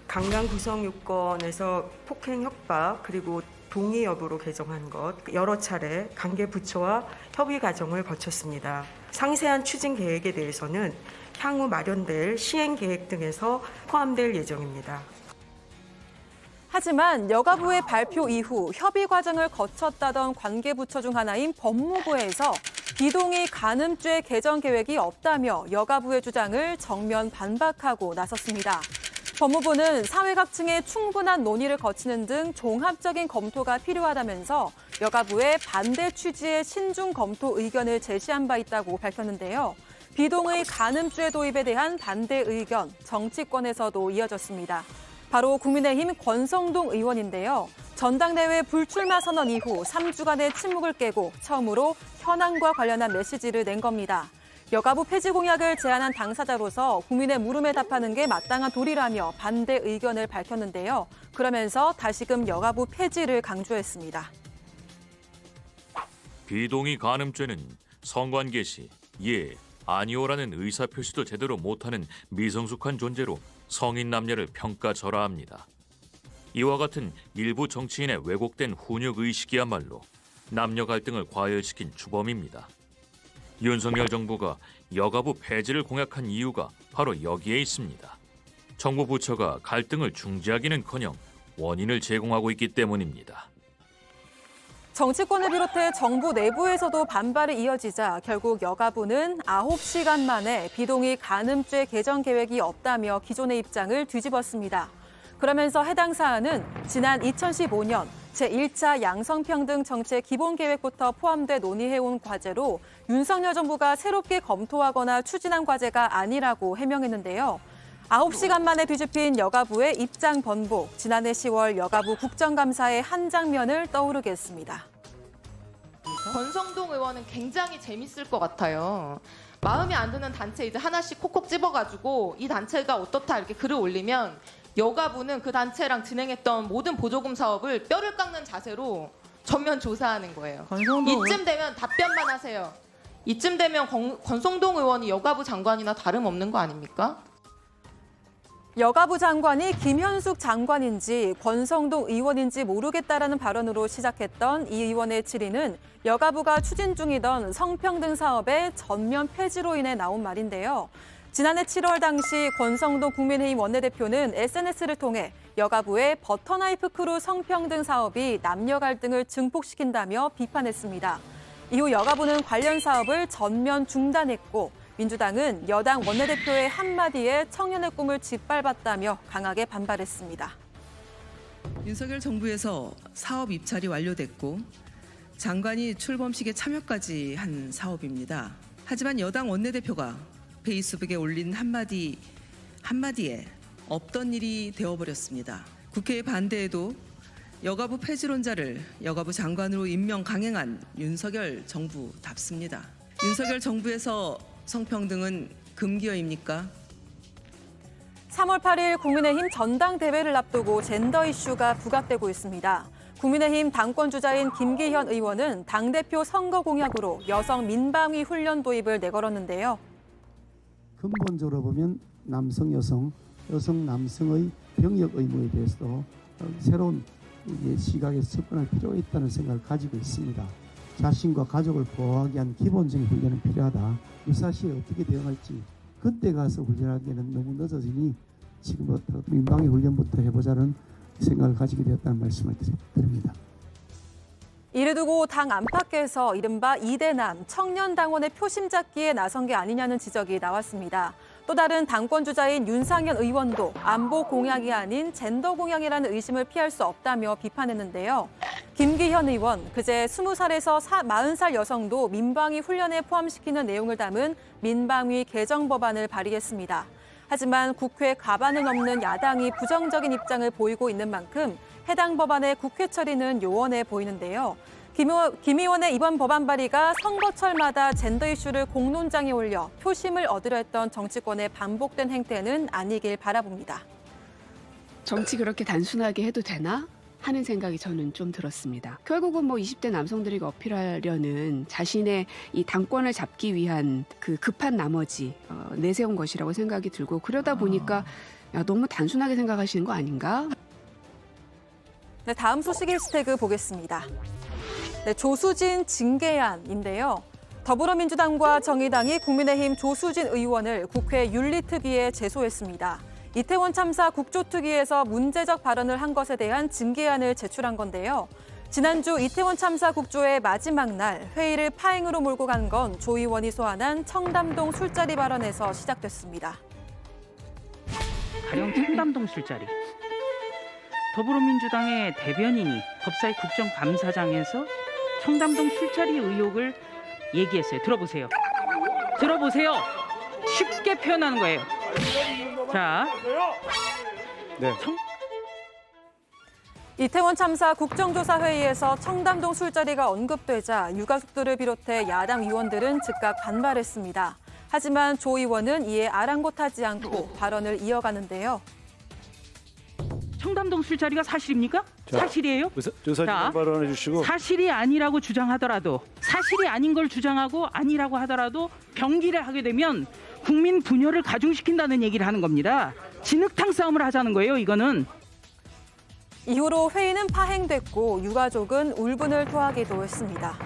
강간 구성 요건에서 폭행, 협박, 그리고 동의 여부로 개정한 것, 여러 차례 관계 부처와 협의 과정을 거쳤습니다. 상세한 추진 계획에 대해서는 향후 마련될 시행 계획 등에서 포함될 예정입니다. 하지만 여가부의 발표 이후 협의 과정을 거쳤다던 관계부처 중 하나인 법무부에서 비동의 간음죄 개정 계획이 없다며 여가부의 주장을 정면 반박하고 나섰습니다. 법무부는 사회각층의 충분한 논의를 거치는 등 종합적인 검토가 필요하다면서 여가부의 반대 취지의 신중 검토 의견을 제시한 바 있다고 밝혔는데요. 비동의 간음죄 도입에 대한 반대 의견, 정치권에서도 이어졌습니다. 바로 국민의힘 권성동 의원인데요. 전당대회 불출마 선언 이후 3주간의 침묵을 깨고 처음으로 현안과 관련한 메시지를 낸 겁니다. 여가부 폐지 공약을 제안한 당사자로서 국민의 물음에 답하는 게 마땅한 도리라며 반대 의견을 밝혔는데요. 그러면서 다시금 여가부 폐지를 강조했습니다. 비동의 간음죄는 성관계 시 예, 아니오라는 의사표시도 제대로 못하는 미성숙한 존재로 성인 남녀를 평가절하합니다. 이와 같은 일부 정치인의 왜곡된 훈육의식이야말로 남녀 갈등을 과열시킨 주범입니다. 윤석열 정부가 여가부 폐지를 공약한 이유가 바로 여기에 있습니다. 정부 부처가 갈등을 중재하기는커녕 원인을 제공하고 있기 때문입니다. 정치권을 비롯해 정부 내부에서도 반발이 이어지자 결국 여가부는 9시간 만에 비동의 간음죄 개정 계획이 없다며 기존의 입장을 뒤집었습니다. 그러면서 해당 사안은 지난 2015년 제1차 양성평등 정책 기본계획부터 포함돼 논의해온 과제로 윤석열 정부가 새롭게 검토하거나 추진한 과제가 아니라고 해명했는데요. 9시간 만에 뒤집힌 여가부의 입장 번복, 지난해 10월 여가부 국정감사의 한 장면을 떠오르게 했습니다. 권성동 의원은 굉장히 재밌을 것 같아요. 마음에 안 드는 단체 이제 하나씩 콕콕 집어가지고 이 단체가 어떻다 이렇게 글을 올리면 여가부는 그 단체랑 진행했던 모든 보조금 사업을 뼈를 깎는 자세로 전면 조사하는 거예요. 이쯤 되면 답변만 하세요. 이쯤 되면 권성동 의원이 여가부 장관이나 다름없는 거 아닙니까? 여가부 장관이 김현숙 장관인지 권성동 의원인지 모르겠다라는 발언으로 시작했던 이 의원의 질의는 여가부가 추진 중이던 성평등 사업의 전면 폐지로 인해 나온 말인데요. 지난해 7월 당시 권성동 국민의힘 원내대표는 SNS를 통해 여가부의 버터나이프 크루 성평등 사업이 남녀 갈등을 증폭시킨다며 비판했습니다. 이후 여가부는 관련 사업을 전면 중단했고 민주당은 여당 원내대표의 한마디에 청년의 꿈을 짓밟았다며 강하게 반발했습니다. 윤석열 정부에서 사업 입찰이 완료됐고 장관이 출범식에 참여까지 한 사업입니다. 하지만 여당 원내대표가 페이스북에 올린 한마디에 없던 일이 되어버렸습니다. 국회의 반대에도 여가부 폐지론자를 여가부 장관으로 임명 강행한 윤석열 정부답습니다. 윤석열 정부에서 성평등은 금기어입니까? 3월 8일 국민의힘 전당대회를 앞두고 젠더 이슈가 부각되고 있습니다. 국민의힘 당권주자인 김기현 의원은 당대표 선거 공약으로 여성 민방위 훈련 도입을 내걸었는데요. 근본적으로 보면 남성, 여성, 남성의 병역 의무에 대해서도 새로운 시각에서 접근할 필요가 있다는 생각을 가지고 있습니다. 자신과 가족을 보호하기 위한 기본적인 훈련은 필요하다. 유사시에 어떻게 대응할지 그때 가서 훈련하기에는 너무 늦어지니 지금부터 민방위 훈련부터 해보자는 생각을 가지게 되었다는 말씀을 드립니다. 이를 두고 당 안팎에서 이른바 이대남 청년당원의 표심 잡기에 나선 게 아니냐는 지적이 나왔습니다. 또 다른 당권 주자인 윤상현 의원도 안보 공약이 아닌 젠더 공약이라는 의심을 피할 수 없다며 비판했는데요. 김기현 의원, 그제 20살에서 40살 여성도 민방위 훈련에 포함시키는 내용을 담은 민방위 개정 법안을 발의했습니다. 하지만 국회 가반을 넘는 야당이 부정적인 입장을 보이고 있는 만큼 해당 법안의 국회 처리는 요원해 보이는데요. 김 의원의 이번 법안 발의가 선거철마다 젠더 이슈를 공론장에 올려 표심을 얻으려 했던 정치권의 반복된 행태는 아니길 바라봅니다. 정치 그렇게 단순하게 해도 되나? 하는 생각이 저는 좀 들었습니다. 결국은 20대 남성들이 어필하려는 자신의 이 당권을 잡기 위한 그 급한 나머지 내세운 것이라고 생각이 들고 그러다 보니까 너무 단순하게 생각하시는 거 아닌가? 네, 다음 소식 해시태그 보겠습니다. 네, 조수진 징계안인데요. 더불어민주당과 정의당이 국민의힘 조수진 의원을 국회 윤리특위에 제소했습니다. 이태원 참사 국조특위에서 문제적 발언을 한 것에 대한 징계안을 제출한 건데요. 지난주 이태원 참사 국조의 마지막 날 회의를 파행으로 몰고 간 건 조 의원이 소환한 청담동 술자리 발언에서 시작됐습니다. 가령 청담동 술자리. 더불어민주당의 대변인이 법사위 국정감사장에서 청담동 술자리 의혹을 얘기했어요. 들어보세요. 들어보세요. 쉽게 표현하는 거예요. 자, 네. 이태원 참사 국정조사회의에서 청담동 술자리가 언급되자 유가족들을 비롯해 야당 의원들은 즉각 반발했습니다. 하지만 조 의원은 이에 아랑곳하지 않고 발언을 이어가는데요. 청담동 술자리가 사실입니까? 사실이에요? 조사님 발언해 주시고. 사실이 아니라고 주장하더라도 사실이 아닌 걸 주장하고 아니라고 하더라도 병기를 하게 되면 국민 분열을 가중시킨다는 얘기를 하는 겁니다. 진흙탕 싸움을 하자는 거예요, 이거는. 이후로 회의는 파행됐고 유가족은 울분을 토하기도 했습니다.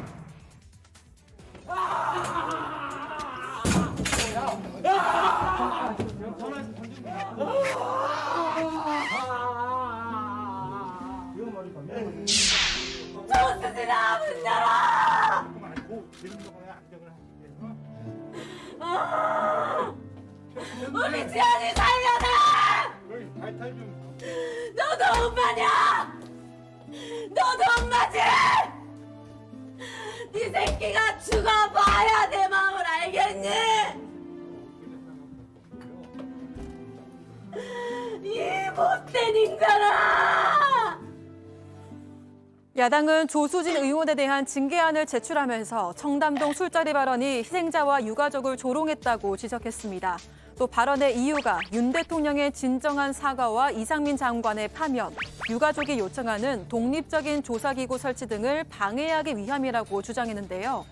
조수진아, 문 열어! 우리 지안이 살려내! 너도 엄마냐? 너도 엄마지? 네 새끼가 죽어봐야 내 마음을 알겠니? 이 못된 인간아! 야당은 조수진 의원에 대한 징계안을 제출하면서 청담동 술자리 발언이 희생자와 유가족을 조롱했다고 지적했습니다. 또 발언의 이유가 윤 대통령의 진정한 사과와 이상민 장관의 파면, 유가족이 요청하는 독립적인 조사기구 설치 등을 방해하기 위함이라고 주장했는데요.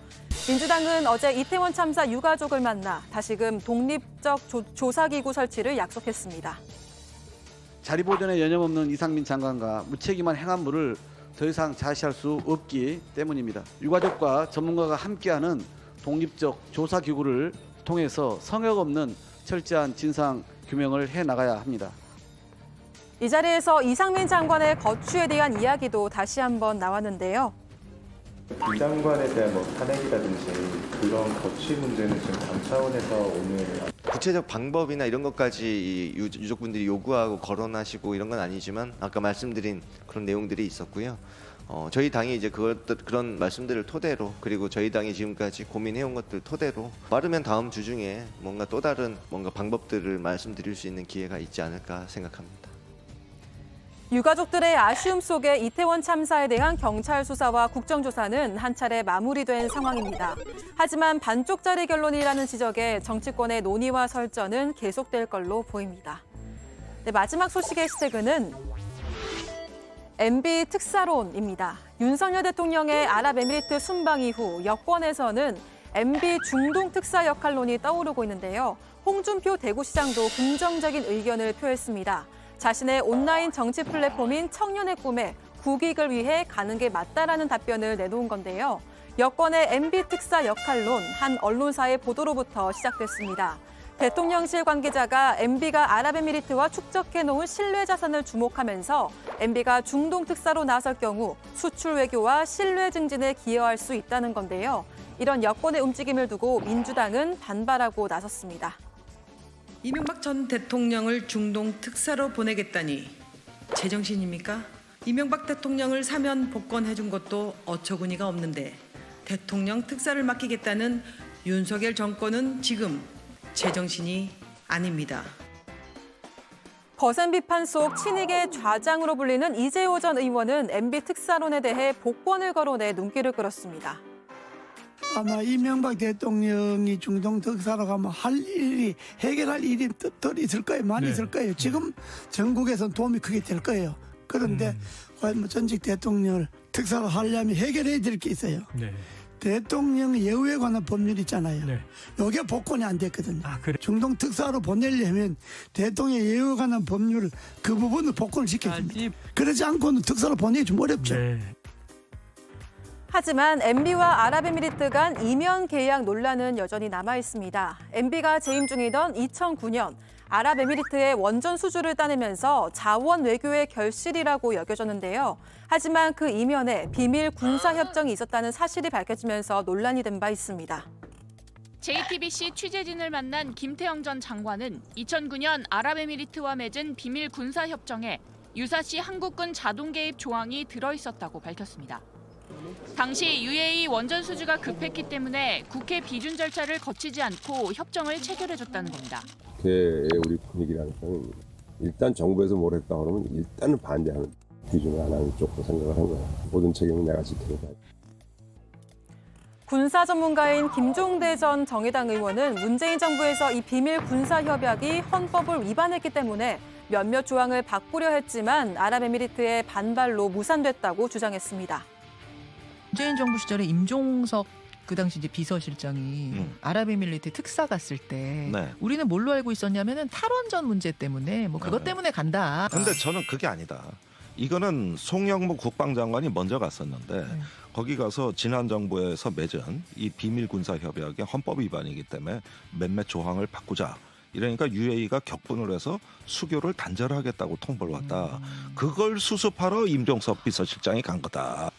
민주당은 어제 이태원 참사 유가족을 만나 다시금 독립적 조사기구 설치를 약속했습니다. 자리 보존에 여념 없는 이상민 장관과 무책임한 행안부를 더 이상 자시할 수 없기 때문입니다. 유가족과 전문가가 함께하는 독립적 조사기구를 통해서 성역 없는 철저한 진상 규명을 해나가야 합니다. 이 자리에서 이상민 장관의 거취에 대한 이야기도 다시 한번 나왔는데요. 이 장관에 대한 뭐 탄핵이라든지 그런 거취 문제는 지금 당 차원에서 오늘 구체적 방법이나 이런 것까지 이 유족분들이 요구하고 거론하시고 이런 건 아니지만 아까 말씀드린 그런 내용들이 있었고요. 저희 당이 이제 그런 말씀들을 토대로 그리고 저희 당이 지금까지 고민해온 것들 토대로 빠르면 다음 주 중에 뭔가 또 다른 뭔가 방법들을 말씀드릴 수 있는 기회가 있지 않을까 생각합니다. 유가족들의 아쉬움 속에 이태원 참사에 대한 경찰 수사와 국정조사는 한 차례 마무리된 상황입니다. 하지만 반쪽짜리 결론이라는 지적에 정치권의 논의와 설전은 계속될 걸로 보입니다. 네, 마지막 소식의 시작은 MB 특사론입니다. 윤석열 대통령의 아랍에미리트 순방 이후 여권에서는 MB 중동 특사 역할론이 떠오르고 있는데요. 홍준표 대구시장도 긍정적인 의견을 표했습니다. 자신의 온라인 정치 플랫폼인 청년의 꿈에 국익을 위해 가는 게 맞다라는 답변을 내놓은 건데요. 여권의 MB 특사 역할론 한 언론사의 보도로부터 시작됐습니다. 대통령실 관계자가 MB가 아랍에미리트와 축적해놓은 신뢰 자산을 주목하면서 MB가 중동 특사로 나설 경우 수출 외교와 신뢰 증진에 기여할 수 있다는 건데요. 이런 여권의 움직임을 두고 민주당은 반발하고 나섰습니다. 이명박 전 대통령을 중동 특사로 보내겠다니 제정신입니까? 이명박 대통령을 사면 복권해준 것도 어처구니가 없는데 대통령 특사를 맡기겠다는 윤석열 정권은 지금 제정신이 아닙니다. 거센 비판 속 친이계 좌장으로 불리는 이재호 전 의원은 MB 특사론에 대해 복권을 거론해 눈길을 끌었습니다. 아마 이명박 대통령이 중동 특사로 가면 해결할 일이 덜 있을 거예요. 많이 있을 거예요. 지금 전국에서는 도움이 크게 될 거예요. 그런데 과연 뭐 전직 대통령을 특사로 하려면 해결해야 될 게 있어요. 대통령 예우에 관한 법률 있잖아요. 이게 복권이 안 됐거든요. 중동 특사로 보내려면 대통령 예우에 관한 법률 그 부분을 복권을 시켜줍니다. 그러지 않고는 특사로 보내기 좀 어렵죠. 하지만 MB와 아랍에미리트 간 이면 계약 논란은 여전히 남아 있습니다. MB가 재임 중이던 2009년 아랍에미리트의 원전 수주를 따내면서 자원 외교의 결실이라고 여겨졌는데요. 하지만 그 이면에 비밀 군사 협정이 있었다는 사실이 밝혀지면서 논란이 된 바 있습니다. JTBC 취재진을 만난 김태형 전 장관은 2009년 아랍에미리트와 맺은 비밀 군사 협정에 유사시 한국군 자동 개입 조항이 들어 있었다고 밝혔습니다. 당시 UAE 원전 수주가 급했기 때문에 국회 비준 절차를 거치지 않고 협정을 체결해줬다는 겁니다. 국회의 우리 분위기라는 건 일단 정부에서 뭘 했다 그러면 일단은 반대하는 비준을 안 하는 쪽으로 생각을 한 거야. 모든 책임은 내가 질 테니까. 군사 전문가인 김종대 전 정의당 의원은 문재인 정부에서 이 비밀 군사 협약이 헌법을 위반했기 때문에 몇몇 조항을 바꾸려 했지만 아랍에미리트의 반발로 무산됐다고 주장했습니다. 문재인 정부 시절에 임종석 그 당시 이제 비서실장이 아랍에미리트 특사 갔을 때 우리는 뭘로 알고 있었냐면은 탈원전 문제 때문에 뭐 그것 때문에 간다. 근데 저는 그게 아니다. 이거는 송영무 국방장관이 먼저 갔었는데 거기 가서 지난 정부에서 맺은 이 비밀 군사 협약의 헌법 위반이기 때문에 몇몇 조항을 바꾸자. 이러니까 UAE가 격분을 해서 수교를 단절하겠다고 통보를 왔다. 그걸 수습하러 임종석 비서실장이 간 거다.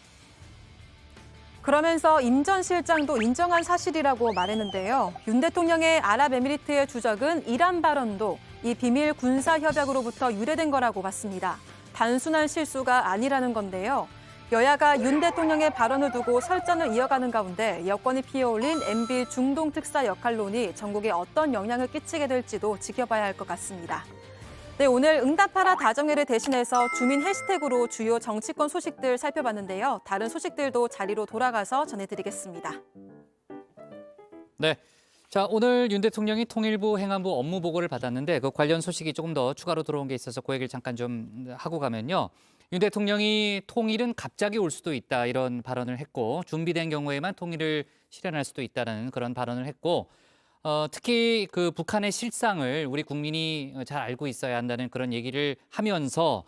그러면서 임 전 실장도 인정한 사실이라고 말했는데요. 윤 대통령의 아랍에미리트의 주적은 이란 발언도 이 비밀 군사 협약으로부터 유래된 거라고 봤습니다. 단순한 실수가 아니라는 건데요. 여야가 윤 대통령의 발언을 두고 설전을 이어가는 가운데 여권이 피어올린 MB 중동 특사 역할론이 전국에 어떤 영향을 끼치게 될지도 지켜봐야 할 것 같습니다. 네, 오늘 응답하라 다정회를 대신해서 주민 해시태그로 주요 정치권 소식들 살펴봤는데요. 다른 소식들도 자리로 돌아가서 전해드리겠습니다. 네. 자, 오늘 윤 대통령이 통일부 행안부 업무 보고를 받았는데 그 관련 소식이 조금 더 추가로 들어온 게 있어서 그 얘기를 잠깐 좀 하고 가면요. 윤 대통령이 통일은 갑자기 올 수도 있다 이런 발언을 했고 준비된 경우에만 통일을 실현할 수도 있다는 그런 발언을 했고 특히 그 북한의 실상을 우리 국민이 잘 알고 있어야 한다는 그런 얘기를 하면서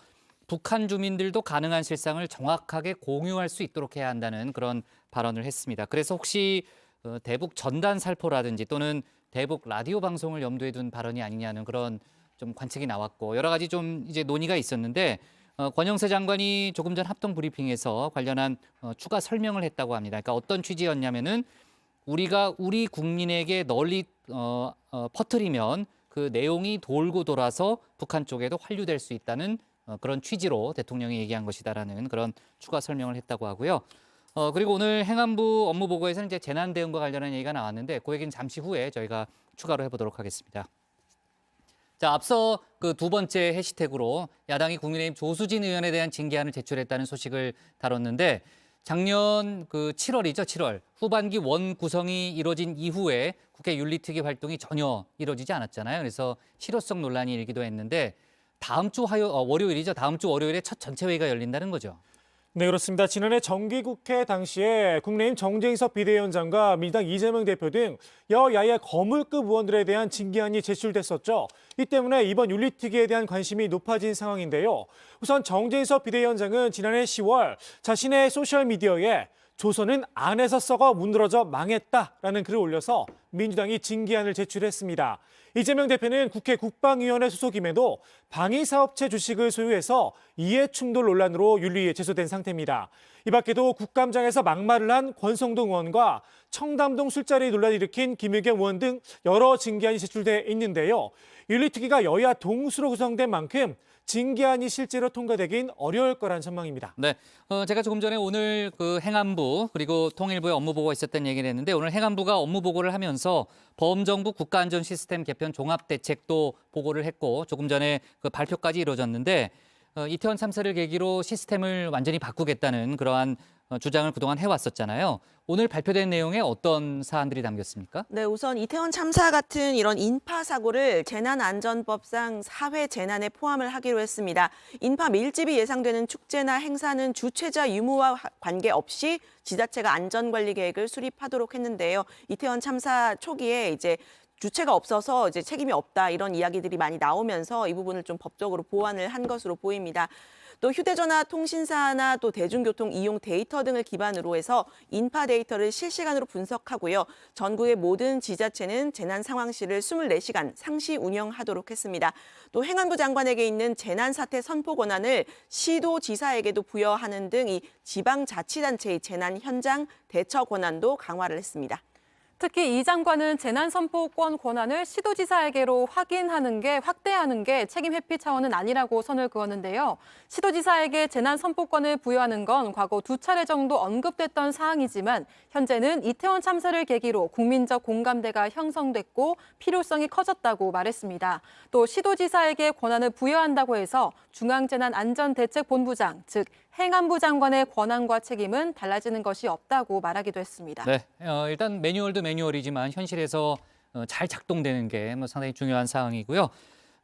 북한 주민들도 가능한 실상을 정확하게 공유할 수 있도록 해야 한다는 그런 발언을 했습니다. 그래서 혹시 대북 전단 살포라든지 또는 대북 라디오 방송을 염두에 둔 발언이 아니냐는 그런 좀 관측이 나왔고 여러 가지 좀 이제 논의가 있었는데 권영세 장관이 조금 전 합동 브리핑에서 관련한 추가 설명을 했다고 합니다. 그러니까 어떤 취지였냐면은 우리가 우리 국민에게 널리 퍼뜨리면 그 내용이 돌고 돌아서 북한 쪽에도 환류될 수 있다는 그런 취지로 대통령이 얘기한 것이다라는 그런 추가 설명을 했다고 하고요. 그리고 오늘 행안부 업무 보고에서는 이제 재난 대응과 관련한 얘기가 나왔는데 그 얘기는 잠시 후에 저희가 추가로 해보도록 하겠습니다. 자, 앞서 그 두 번째 해시태그로 야당이 국민의힘 조수진 의원에 대한 징계안을 제출했다는 소식을 다뤘는데 작년 그 7월이죠, 7월 후반기 원 구성이 이루어진 이후에 국회 윤리특위 활동이 전혀 이루어지지 않았잖아요. 그래서 실효성 논란이 일기도 했는데 다음 주 월요일이죠. 다음 주 월요일에 첫 전체 회의가 열린다는 거죠. 네, 그렇습니다. 지난해 정기국회 당시에 국민의힘 정재인석 비대위원장과 민주당 이재명 대표 등 여야의 거물급 의원들에 대한 징계안이 제출됐었죠. 이 때문에 이번 윤리특위에 대한 관심이 높아진 상황인데요. 우선 정재인석 비대위원장은 지난해 10월 자신의 소셜미디어에 조선은 안에서 썩어 문드러져 망했다라는 글을 올려서 민주당이 징계안을 제출했습니다. 이재명 대표는 국회 국방위원회 소속임에도 방위사업체 주식을 소유해서 이해충돌 논란으로 윤리위에 제소된 상태입니다. 이 밖에도 국감장에서 막말을 한 권성동 의원과 청담동 술자리 논란을 일으킨 김의겸 의원 등 여러 징계안이 제출돼 있는데요. 윤리특위가 여야 동수로 구성된 만큼 징계안이 실제로 통과되긴 어려울 거란 전망입니다. 네, 제가 조금 전에 오늘 그 행안부 그리고 통일부의 업무 보고가 있었다는 얘기를 했는데 오늘 행안부가 업무 보고를 하면서 범정부 국가안전 시스템 개편 종합대책도 보고를 했고 조금 전에 그 발표까지 이루어졌는데 이태원 참사를 계기로 시스템을 완전히 바꾸겠다는 그러한 주장을 그동안 해왔었잖아요. 오늘 발표된 내용에 어떤 사안들이 담겼습니까? 네, 우선 이태원 참사 같은 이런 인파 사고를 재난안전법상 사회 재난에 포함을 하기로 했습니다. 인파 밀집이 예상되는 축제나 행사는 주최자 유무와 관계없이 지자체가 안전관리 계획을 수립하도록 했는데요. 이태원 참사 초기에 이제 주체가 없어서 이제 책임이 없다 이런 이야기들이 많이 나오면서 이 부분을 좀 법적으로 보완을 한 것으로 보입니다. 또 휴대전화 통신사나 또 대중교통 이용 데이터 등을 기반으로 해서 인파 데이터를 실시간으로 분석하고요. 전국의 모든 지자체는 재난상황실을 24시간 상시 운영하도록 했습니다. 또 행안부 장관에게 있는 재난사태 선포 권한을 시도지사에게도 부여하는 등 이 지방자치단체의 재난 현장 대처 권한도 강화를 했습니다. 특히 이 장관은 재난선포권 권한을 시도지사에게로 확대하는 게 책임 회피 차원은 아니라고 선을 그었는데요. 시도지사에게 재난선포권을 부여하는 건 과거 2차례 정도 언급됐던 사항이지만 현재는 이태원 참사를 계기로 국민적 공감대가 형성됐고 필요성이 커졌다고 말했습니다. 또 시도지사에게 권한을 부여한다고 해서 중앙재난안전대책본부장, 즉 행안부 장관의 권한과 책임은 달라지는 것이 없다고 말하기도 했습니다. 네, 일단 매뉴얼도 매뉴얼이지만 현실에서 잘 작동되는 게 상당히 중요한 사항이고요.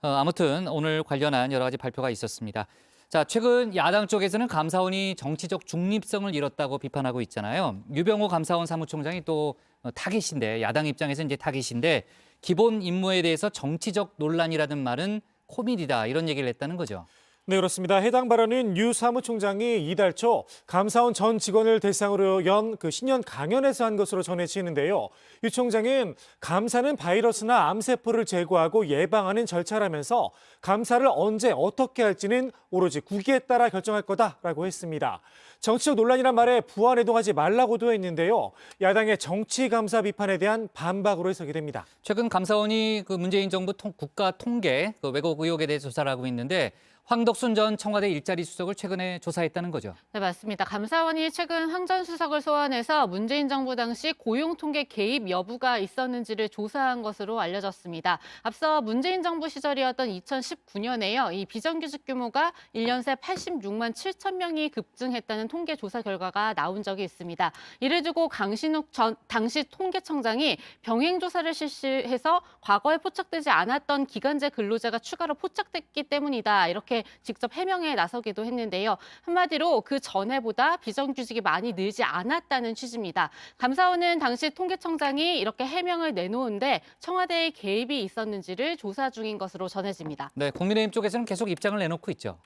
아무튼 오늘 관련한 여러 가지 발표가 있었습니다. 자, 최근 야당 쪽에서는 감사원이 정치적 중립성을 잃었다고 비판하고 있잖아요. 유병호 감사원 사무총장이 또 타깃인데 야당 입장에서 이제 타깃인데 기본 임무에 대해서 정치적 논란이라는 말은 코미디다 이런 얘기를 했다는 거죠. 네, 그렇습니다. 해당 발언은 유 사무총장이 이달 초 감사원 전 직원을 대상으로 연 그 신년 강연에서 한 것으로 전해지는데요. 유 총장은 감사는 바이러스나 암세포를 제거하고 예방하는 절차라면서 감사를 언제 어떻게 할지는 오로지 국위에 따라 결정할 거다라고 했습니다. 정치적 논란이란 말에 부안해동하지 말라고도 했는데요. 야당의 정치 감사 비판에 대한 반박으로 해석이 됩니다. 최근 감사원이 그 문재인 정부 국가 통계 그 왜곡 의혹에 대해 조사를 하고 있는데 황덕순 전 청와대 일자리 수석을 최근에 조사했다는 거죠. 네, 맞습니다. 감사원이 최근 황 전 수석을 소환해서 문재인 정부 당시 고용통계 개입 여부가 있었는지를 조사한 것으로 알려졌습니다. 앞서 문재인 정부 시절이었던 2019년에요. 이 비정규직 규모가 1년 새 86만 7천 명이 급증했다는 통계 조사 결과가 나온 적이 있습니다. 이를 두고 강신욱 당시 통계청장이 병행 조사를 실시해서 과거에 포착되지 않았던 기간제 근로자가 추가로 포착됐기 때문이다. 이렇게 직접 해명에 나서기도 했는데요. 한마디로 그 전에보다 비정규직이 많이 늘지 않았다는 취지입니다. 감사원은 당시 통계청장이 이렇게 해명을 내놓은데 청와대의 개입이 있었는지를 조사 중인 것으로 전해집니다. 네, 국민의힘 쪽에서는 계속 입장을 내놓고 있죠.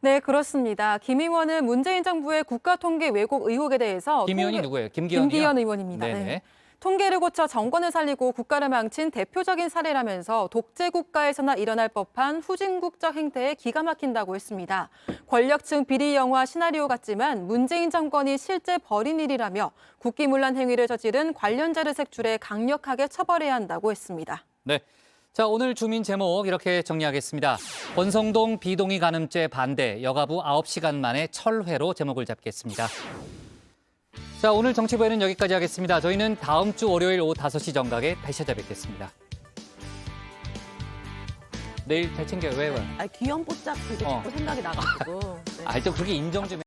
네, 그렇습니다. 김 의원은 문재인 정부의 국가통계 왜곡 의혹에 대해서 김 의원이 누구예요? 김기현이요? 김기현 의원입니다. 네네. 네. 통계를 고쳐 정권을 살리고 국가를 망친 대표적인 사례라면서 독재 국가에서나 일어날 법한 후진국적 행태에 기가 막힌다고 했습니다. 권력층 비리 영화 시나리오 같지만 문재인 정권이 실제 벌인 일이라며 국기문란 행위를 저지른 관련자를 색출해 강력하게 처벌해야 한다고 했습니다. 네. 자, 오늘 주민 제목 이렇게 정리하겠습니다. 권성동 비동의 간음죄 반대, 여가부 9시간 만에 철회로 제목을 잡겠습니다. 자, 오늘 정치부에는 여기까지 하겠습니다. 저희는 다음 주 월요일 오후 5시 정각에 다시 찾아뵙겠습니다. 내일 잘 챙겨요. 왜? 귀염뽀짝 그게 자꾸 생각이 나가지고. 좀 그렇게 인정 좀 해.